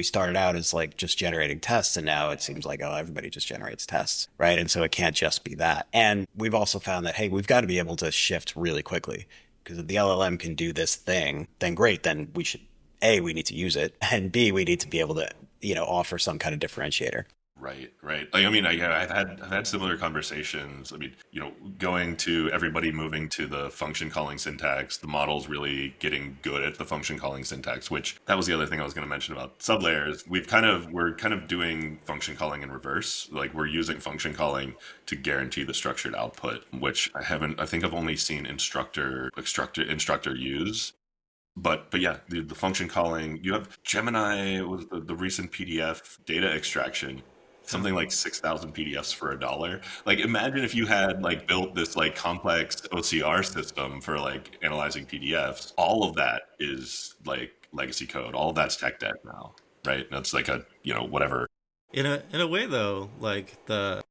started out as like just generating tests, and now it seems like, oh, everybody just generates tests, right? And so it can't just be that. And we've also found that, hey, we've got to be able to shift really quickly, because if the LLM can do this thing, then great, then we should, A, we need to use it, and B, we need to be able to, offer some kind of differentiator. Right, right. Like, I mean, I've had similar conversations. I mean, going to everybody moving to the function calling syntax, the model's really getting good at the function calling syntax, which that was the other thing I was going to mention about sublayers. We're kind of doing function calling in reverse. Like, we're using function calling to guarantee the structured output, which I think I've only seen instructor use. But yeah, the function calling, you have Gemini with the recent PDF data extraction, something like 6,000 PDFs for $1. Like, imagine if you had like built this like complex OCR system for like analyzing PDFs. All of that is like legacy code. All of that's tech debt now, right? That's like a whatever. In a way though, like the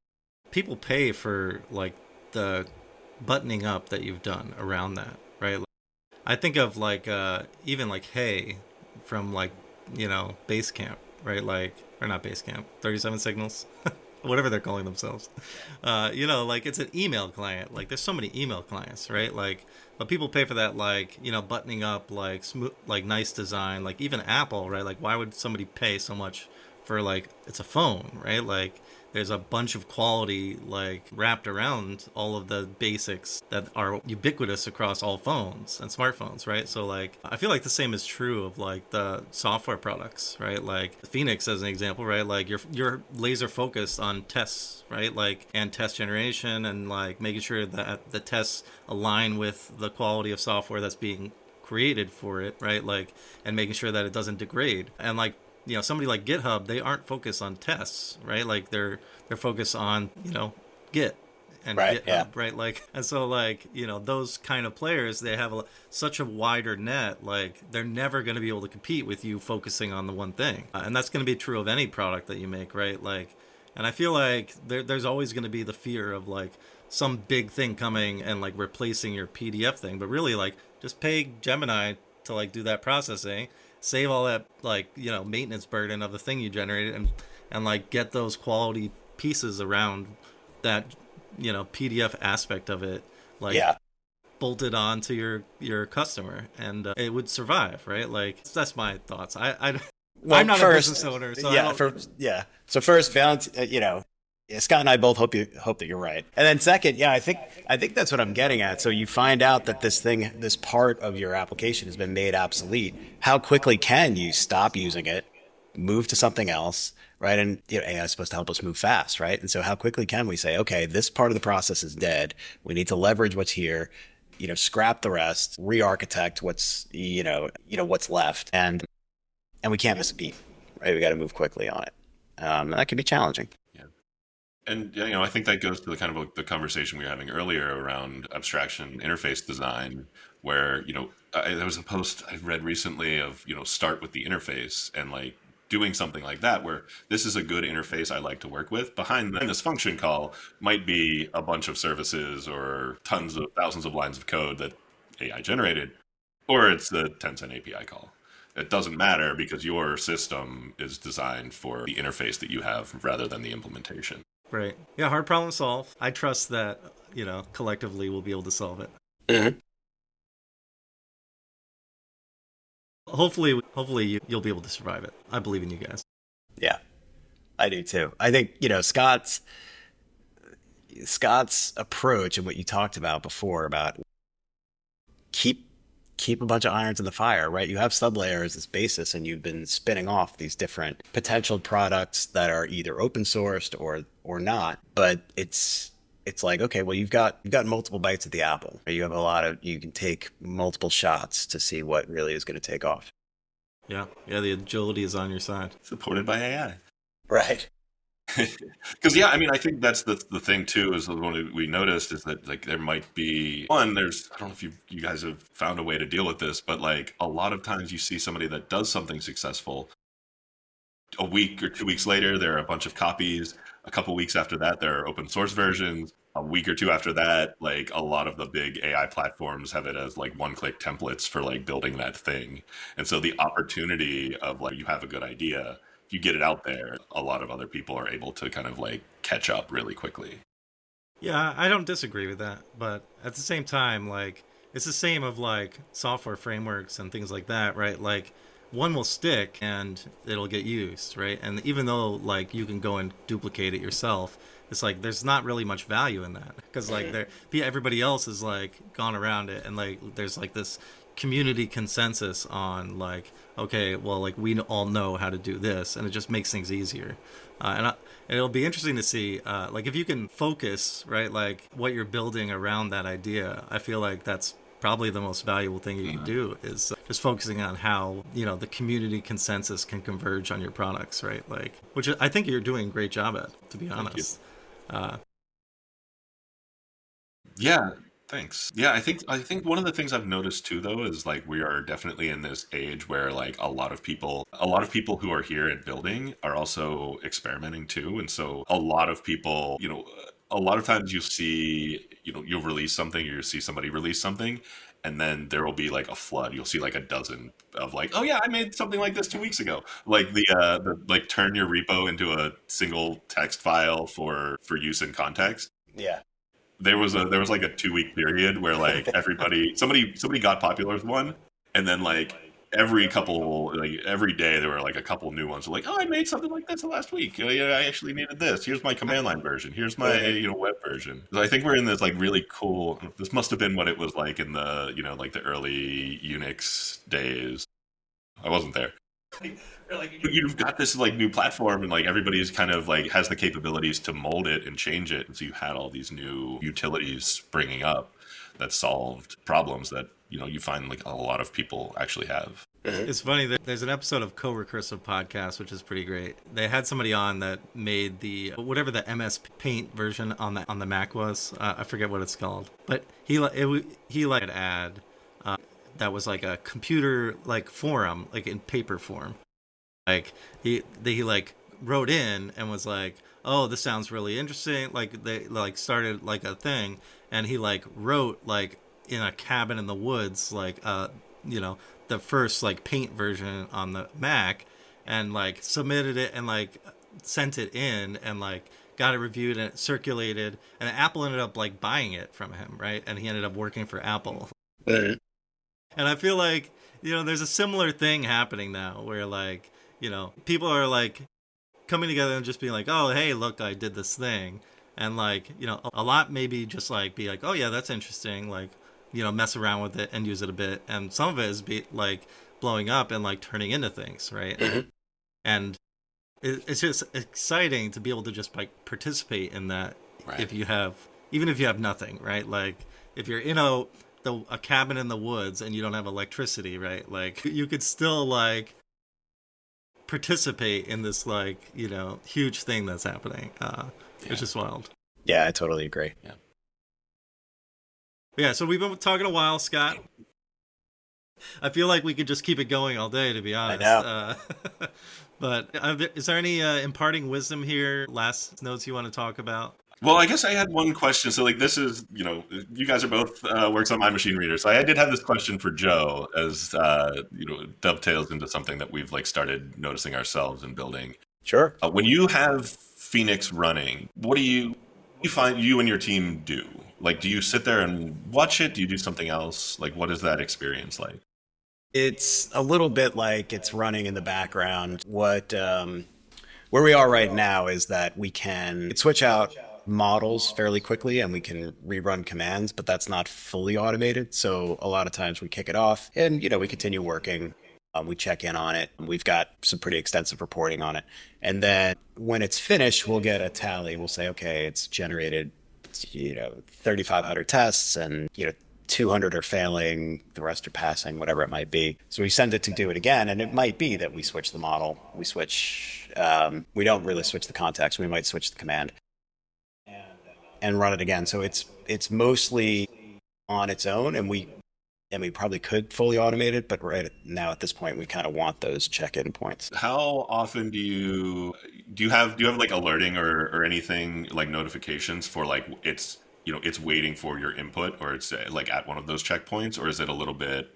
people pay for like the buttoning up that you've done around that, right? Like, I think of like even like Hey from like Basecamp, right? Like, or not Basecamp, 37 Signals, whatever they're calling themselves. Like it's an email client. Like there's so many email clients, right? Like, but people pay for that, like buttoning up, like smooth, like nice design. Like even Apple, right? Like why would somebody pay so much for like it's a phone, right? Like there's a bunch of quality like wrapped around all of the basics that are ubiquitous across all phones and smartphones, right? So like I feel like the same is true of like the software products, right? Like Phoenix as an example, right? Like you're laser focused on tests, right? Like, and test generation, and like making sure that the tests align with the quality of software that's being created for it, right? Like, and making sure that it doesn't degrade. And like somebody like GitHub, they aren't focused on tests, right? Like they're focused on Git and Right, GitHub, yeah. right? Like, and so like those kind of players, they have such a wider net. Like they're never going to be able to compete with you focusing on the one thing, and that's going to be true of any product that you make, right? Like, and I feel like there's always going to be the fear of like some big thing coming and like replacing your PDF thing, but really like just pay Gemini to like do that processing, save all that like maintenance burden of the thing you generated, and like get those quality pieces around that PDF aspect of it, like Yeah. bolted on to your customer, and it would survive, right? Like that's my thoughts. Well, I'm not first, a business owner, so yeah, So first, Scott and I both hope that you're right. And then second, yeah, I think that's what I'm getting at. So you find out that this part of your application has been made obsolete. How quickly can you stop using it, move to something else, right? And AI is supposed to help us move fast, right? And so how quickly can we say, okay, this part of the process is dead. We need to leverage what's here, scrap the rest, re-architect what's what's left, and we can't miss a beat, right? We got to move quickly on it. That can be challenging. Yeah. And I think that goes to the kind of the conversation we were having earlier around abstraction interface design, where there was a post I read recently of start with the interface, and like doing something like that, where this is a good interface I like to work with. Behind this function call might be a bunch of services or tons of thousands of lines of code that AI generated, or it's the Tencent API call. It doesn't matter, because your system is designed for the interface that you have rather than the implementation. right. Yeah, hard problem solved. I trust that collectively we'll be able to solve it. Mm-hmm. Hopefully you'll be able to survive it. I believe in you guys. Yeah, I do too. I think Scott's approach and what you talked about before about keep keep a bunch of irons in the fire, right? You have Sublayer as this basis, and you've been spinning off these different potential products that are either open sourced or not. But it's like, okay, well, you've got multiple bites at the apple. You have a lot of, you can take multiple shots to see what really is going to take off. Yeah, yeah, the agility is on your side. Supported by AI. Right. Because yeah, I mean, I think that's the thing too. Is the one we noticed is that like there might be one. There's I don't know if you guys have found a way to deal with this, but like a lot of times you see somebody that does something successful. A week or 2 weeks later, there are a bunch of copies. A couple weeks after that, there are open source versions. A week or two after that, like a lot of the big AI platforms have it as like one-click templates for like building that thing. And so the opportunity of like you have a good idea, if you get it out there, a lot of other people are able to kind of like catch up really quickly. Yeah, I don't disagree with that, but at the same time, like it's the same of like software frameworks and things like that, right? Like one will stick and it'll get used, right? And even though like you can go and duplicate it yourself, it's like there's not really much value in that because like everybody else has like gone around it and like there's like this community consensus on like okay, well like we all know how to do this and it just makes things easier. And it'll be interesting to see, like if you can focus, right, like what you're building around that idea. I feel like that's probably the most valuable thing you can do is just focusing on how the community consensus can converge on your products, right? Like, which I think you're doing a great job at, to be honest. Yeah, thanks. Yeah, I think one of the things I've noticed too though is like we are definitely in this age where like a lot of people who are here and building are also experimenting too. And so a lot of people, a lot of times you see, you'll release something or you see somebody release something and then there will be like a flood. You'll see like a dozen of like, oh yeah, I made something like this 2 weeks ago. Like the like turn your repo into a single text file for use in context. Yeah. There was like a 2 week period where like somebody got popular with one, and then like every day there were like a couple new ones. Like, oh, I made something like this last week. Yeah, I actually needed this. Here's my command line version. Here's my web version. So I think we're in this like really cool. This must have been what it was like in the like the early Unix days. I wasn't there. Like you've got this like new platform and like everybody's kind of like has the capabilities to mold it and change it, and so you had all these new utilities springing up that solved problems that you find like a lot of people actually have. It's funny that there's an episode of Co-Recursive Podcast which is pretty great. They had somebody on that made the whatever the MS Paint version on the Mac was. I forget what it's called, but he like an ad that was like a computer like forum, like in paper form. Like he like wrote in and was like, oh, this sounds really interesting. Like they like started like a thing, and he like wrote like in a cabin in the woods, like the first like paint version on the Mac, and like submitted it and like sent it in and like got it reviewed and it circulated, and Apple ended up like buying it from him, right? And he ended up working for Apple. And I feel like, there's a similar thing happening now where like, people are like coming together and just being like, oh, hey, look, I did this thing. And like, a lot maybe just like be like, oh yeah, that's interesting. Like, mess around with it and use it a bit. And some of it is like blowing up and like turning into things, right? Mm-hmm. And it's just exciting to be able to just like participate in that. Right. Even if you have nothing, right? Like if you're in a cabin in the woods and you don't have electricity, right? Like you could still like participate in this like huge thing that's happening. It's just wild. Yeah, I totally agree. Yeah, so we've been talking a while, Scott. I feel like we could just keep it going all day, to be honest. I know. But is there any imparting wisdom here, last notes you want to talk about? Well, I guess I had one question. So, like, this is, you guys are both works on my machine reader. So I did have this question for Joe as, dovetails into something that we've, like, started noticing ourselves and building. Sure. When you have Phoenix running, what do you find you and your team do? Like, do you sit there and watch it? Do you do something else? Like, what is that experience like? It's a little bit like it's running in the background. Where we are right now is that we can switch out models fairly quickly and we can rerun commands, but that's not fully automated. So a lot of times we kick it off and, we continue working. We check in on it. We've got some pretty extensive reporting on it. And then when it's finished, we'll get a tally. We'll say, okay, it's generated, 3,500 tests and, 200 are failing, the rest are passing, whatever it might be. So we send it to do it again, and it might be that we switch the model. We don't really switch the context. We might switch the command and run it again. So it's mostly on its own, and we probably could fully automate it, but right now at this point we kind of want those check-in points. How often do you have like alerting or anything like notifications for like it's waiting for your input, or it's like at one of those checkpoints, or is it a little bit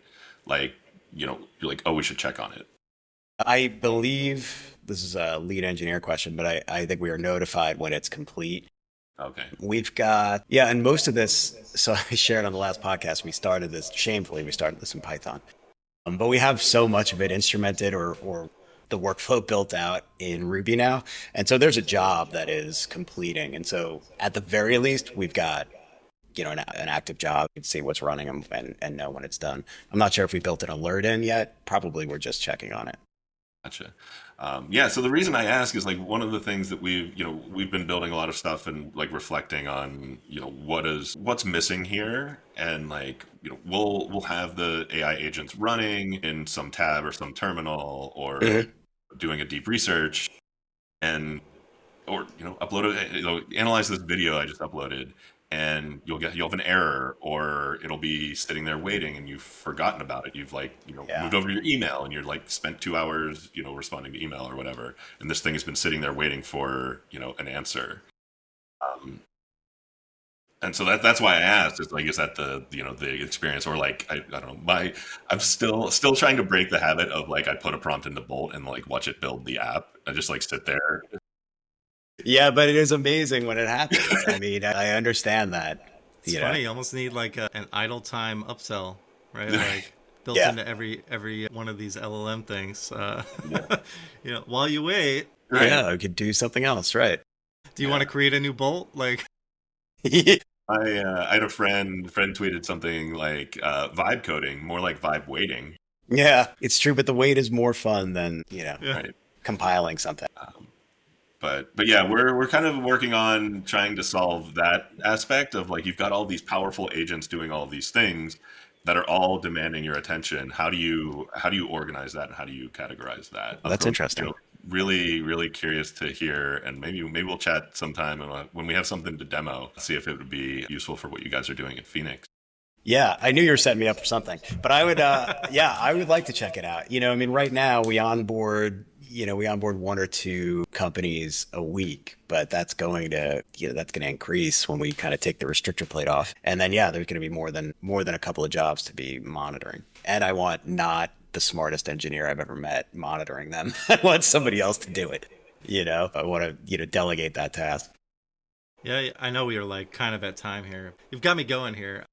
like you're like, oh, we should check on it? I believe this is a lead engineer question, but I think we are notified when it's complete. Okay. We've got, yeah, and most of this, so I shared on the last podcast, we started this in Python. But we have so much of it instrumented or the workflow built out in Ruby now. And so there's a job that is completing. And so at the very least, we've got, an active job. You can see what's running and know when it's done. I'm not sure if we built an alert in yet. Probably we're just checking on it. Gotcha. Yeah. So the reason I ask is like one of the things that we've been building a lot of stuff and like reflecting on, what's missing here, and like we'll have the AI agents running in some tab or some terminal or doing a deep research, and or upload it, analyze this video I just uploaded, and you'll have an error, or it'll be sitting there waiting and you've forgotten about it. You've like moved over to your email and you're like spent 2 hours responding to email or whatever, and this thing has been sitting there waiting for an answer. And so that's why I asked. It's like, is that the experience, or like I don't know, I'm still trying to break the habit of like I put a prompt into Bolt and like watch it build the app. I just like sit there. Yeah, but it is amazing when it happens. I mean, I understand that. It's funny. You almost need like an idle time upsell, right? Like built into every one of these LLM things. While you wait. Right? Yeah, we could do something else, right? Do you want to create a new Bolt? Like, I had a friend tweeted something like vibe coding, more like vibe waiting. Yeah, it's true, but the wait is more fun than right. compiling something. But yeah, we're kind of working on trying to solve that aspect of like you've got all these powerful agents doing all these things that are all demanding your attention. How do you organize that, and how do you categorize that? That's interesting. Really, really curious to hear, and maybe we'll chat sometime when we have something to demo, see if it would be useful for what you guys are doing at Phoenix. Yeah, I knew you were setting me up for something, but I would, I would like to check it out. I mean, right now we onboard 1 or 2 companies a week, but that's going to increase when we kind of take the restrictor plate off. And then, there's going to be more than a couple of jobs to be monitoring. And I want not the smartest engineer I've ever met monitoring them. I want somebody else to do it. I want to, delegate that task. Yeah, I know we are like kind of at time here. You've got me going here.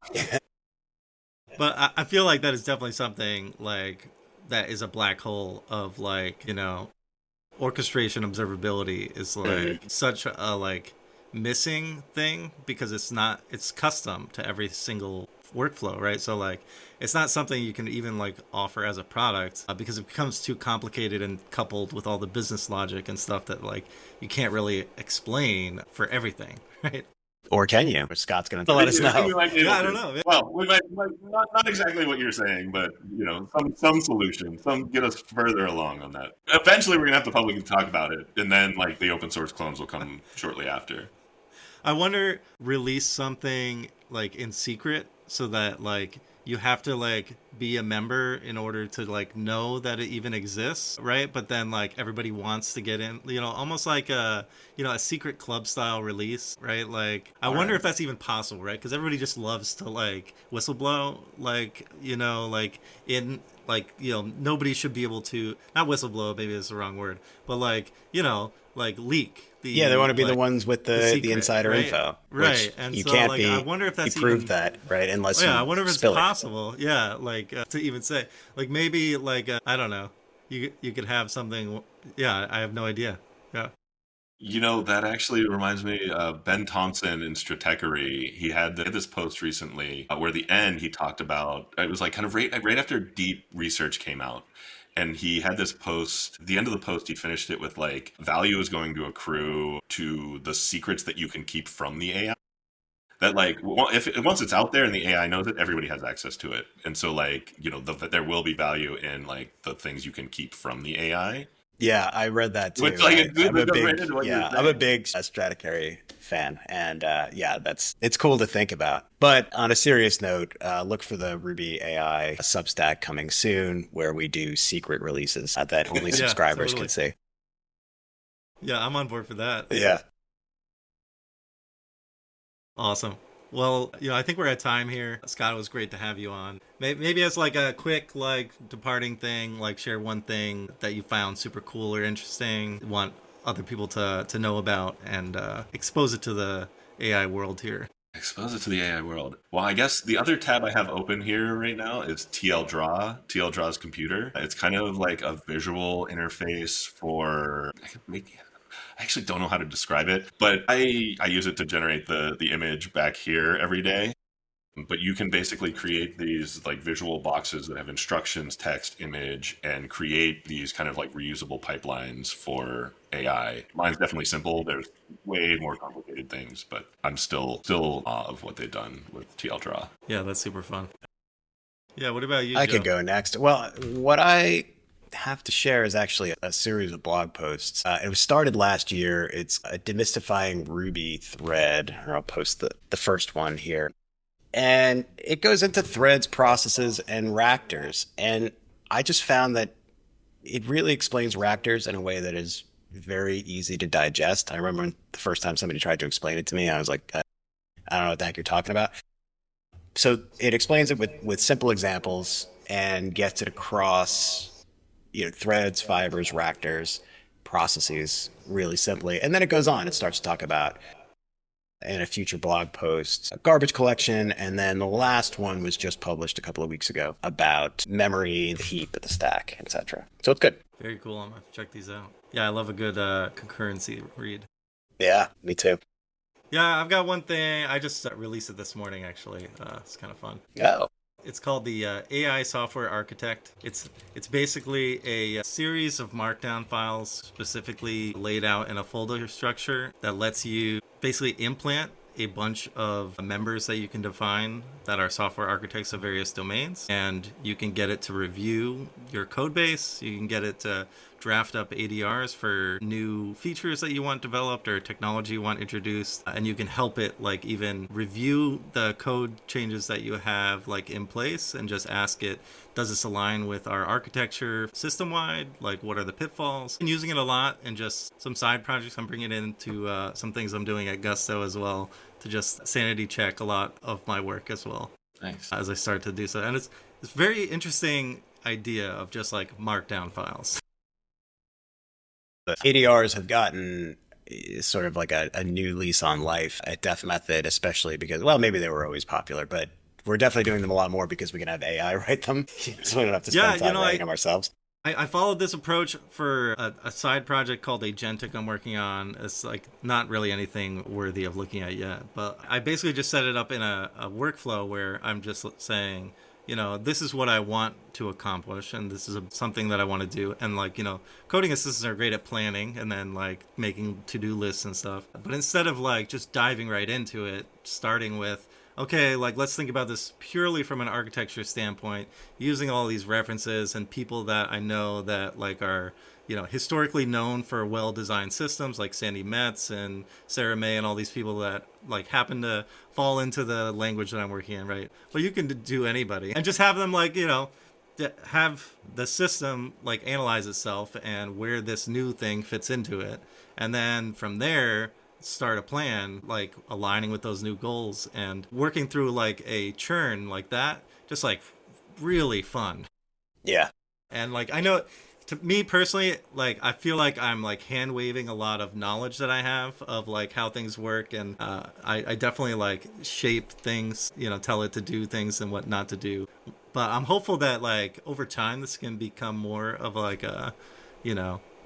But I feel like that is definitely something like that is a black hole of like, orchestration observability is like such a like missing thing, because it's custom to every single workflow, right? So like it's not something you can even like offer as a product because it becomes too complicated and coupled with all the business logic and stuff that like you can't really explain for everything, right? Or can you? Scott's going to let us know. I don't know. Well, we might not exactly what you're saying, but some solution, some get us further along on that. Eventually, we're gonna have to publicly talk about it, and then like the open source clones will come shortly after. I wonder, release something like in secret so that like you have to like be a member in order to like know that it even exists, right? But then like everybody wants to get in, almost like a secret club style release, right? Like I wonder if that's even possible, right? Because everybody just loves to like whistleblow, like like in like nobody should be able to, not whistleblow, maybe that's the wrong word, but like like leak. They want to be the ones with the insider info, right? And you so, can't like, be. I wonder if that's prove that, right? Unless I wonder if it's spill possible. Yeah, like to even say, like maybe like I don't know, you could have something. Yeah, I have no idea. Yeah. That actually reminds me of Ben Thompson in Stratechery. He had this post recently where at the end he talked about, it was like kind of right after deep research came out. And he had this post, at the end of the post, he finished it with like, value is going to accrue to the secrets that you can keep from the AI. That like, once it's out there and the AI knows it, everybody has access to it. And so like, there will be value in like the things you can keep from the AI. Yeah, I read that too. Which like it I'm a goes right big, into what you're yeah, I'm a saying. big Stradivari fan, and yeah, it's cool to think about. But on a serious note, look for the Ruby AI Substack coming soon, where we do secret releases that only Yeah, subscribers totally. can see. Yeah, I'm on board for that. Yeah. Awesome. Well, I think we're at time here. Scott, it was great to have you on. Maybe as like a quick, like, departing thing, like share one thing that you found super cool or interesting, want other people to know about, and expose it to the AI world here. Expose it to the AI world. Well, I guess the other tab I have open here right now is TL Draw's computer. It's kind of like a visual interface for, I actually don't know how to describe it, but I use it to generate the image back here every day. But you can basically create these like visual boxes that have instructions, text, image, and create these kind of like reusable pipelines for AI. Mine's definitely simple. There's way more complicated things, but I'm still awe of what they've done with TL Draw. Yeah, that's super fun. Yeah, what about you, I Joe? could go next. Well, what I have to share is actually a series of blog posts. It was started last year. It's a demystifying Ruby thread, or I'll post the first one here. And it goes into threads, processes, and ractors. And I just found that it really explains ractors in a way that is very easy to digest. I remember the first time somebody tried to explain it to me, I was like, I don't know what the heck you're talking about. So it explains it with simple examples and gets it across, threads, fibers, ractors, processes really simply. And then it goes on. It starts to talk about in a future blog post, a garbage collection, and then the last one was just published a couple of weeks ago about memory, the heap of the stack, etc. So it's good. Very cool. I'm going to check these out. Yeah, I love a good concurrency read. Yeah, me too. Yeah, I've got one thing. I just released it this morning, actually. It's kind of fun. Oh. It's called the AI Software Architect. It's basically a series of markdown files specifically laid out in a folder structure that lets you basically implant a bunch of members that you can define that are software architects of various domains, and you can get it to review your code base. You can get it to draft up ADRs for new features that you want developed or technology you want introduced, and you can help it like even review the code changes that you have like in place and just ask it, does this align with our architecture system-wide? Like, what are the pitfalls? I'm using it a lot in just some side projects. I'm bringing it into some things I'm doing at Gusto as well to just sanity check a lot of my work as well. Nice. As I start to do so. And it's very interesting idea of just like markdown files. The ADRs have gotten sort of like a new lease on life at Def Method, especially because, well, maybe they were always popular, but we're definitely doing them a lot more because we can have AI write them. So we don't have to spend time writing them ourselves. I followed this approach for a side project called Agentic I'm working on. It's like not really anything worthy of looking at yet, but I basically just set it up in a workflow where I'm just saying, this is what I want to accomplish, and this is something that I want to do. And like, coding assistants are great at planning and then like making to-do lists and stuff. But instead of like just diving right into it, starting with, okay, like let's think about this purely from an architecture standpoint, using all these references and people that I know that like are, historically known for well-designed systems like Sandy Metz and Sarah May and all these people that like happen to fall into the language that I'm working in, right? But you can do anybody and just have them like, have the system like analyze itself and where this new thing fits into it. And then from there, start a plan like aligning with those new goals and working through like a churn like that, just like really fun. Yeah. And like I know to me personally, like I feel like I'm like hand waving a lot of knowledge that I have of like how things work, and I definitely like shape things, tell it to do things and what not to do. But I'm hopeful that like over time this can become more of like a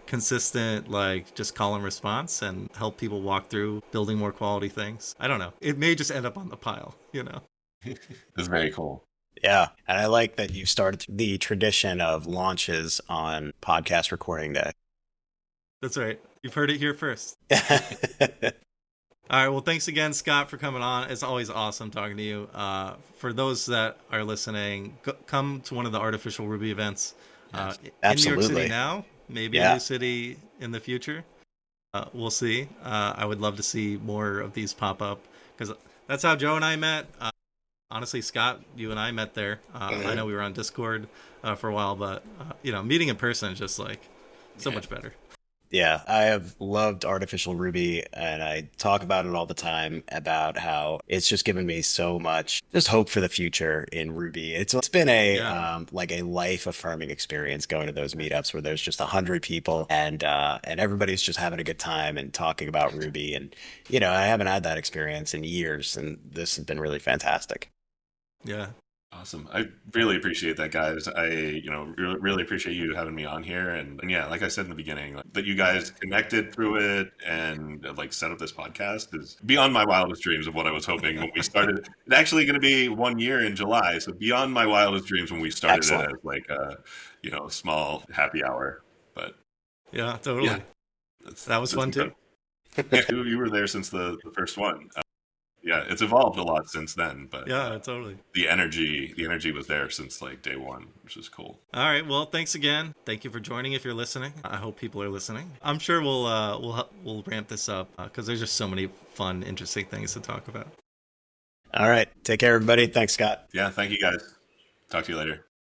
consistent, like just call and response and help people walk through building more quality things. I don't know. It may just end up on the pile, you know? It's very cool. Yeah. And I like that you started the tradition of launches on podcast recording day. That's right. You've heard it here first. All right. Well, thanks again, Scott, for coming on. It's always awesome talking to you. For those that are listening, come to one of the Artificial Ruby events Yes. in New York City Absolutely. now, maybe a Yeah. new city in the future. We'll see. I would love to see more of these pop up because that's how Joe and I met. Honestly, Scott, you and I met there. I know we were on Discord for a while, but meeting in person is just like so much better. Yeah, I have loved Artificial Ruby, and I talk about it all the time about how it's just given me so much just hope for the future in Ruby. It's been a Yeah. like a life affirming experience going to those meetups where there's just 100 people and everybody's just having a good time and talking about Ruby. And I haven't had that experience in years, and this has been really fantastic. Yeah. Awesome. I really appreciate that, guys. I, really appreciate you having me on here. And yeah, like I said in the beginning, like, that you guys connected through it and like set up this podcast is beyond my wildest dreams of what I was hoping when we started. It's actually going to be 1 year in July. So beyond my wildest dreams when we started it Excellent. as like a, small happy hour. But Yeah, yeah, totally. That was that's fun too. incredible. Yeah, you were there since the first one. Yeah, it's evolved a lot since then, but Yeah, totally. the energy was there since like day one, which is cool. All right. Well, thanks again. Thank you for joining. If you're listening, I hope people are listening. I'm sure we'll ramp this up because there's just so many fun, interesting things to talk about. All right. Take care, everybody. Thanks, Scott. Yeah, thank you guys. Talk to you later.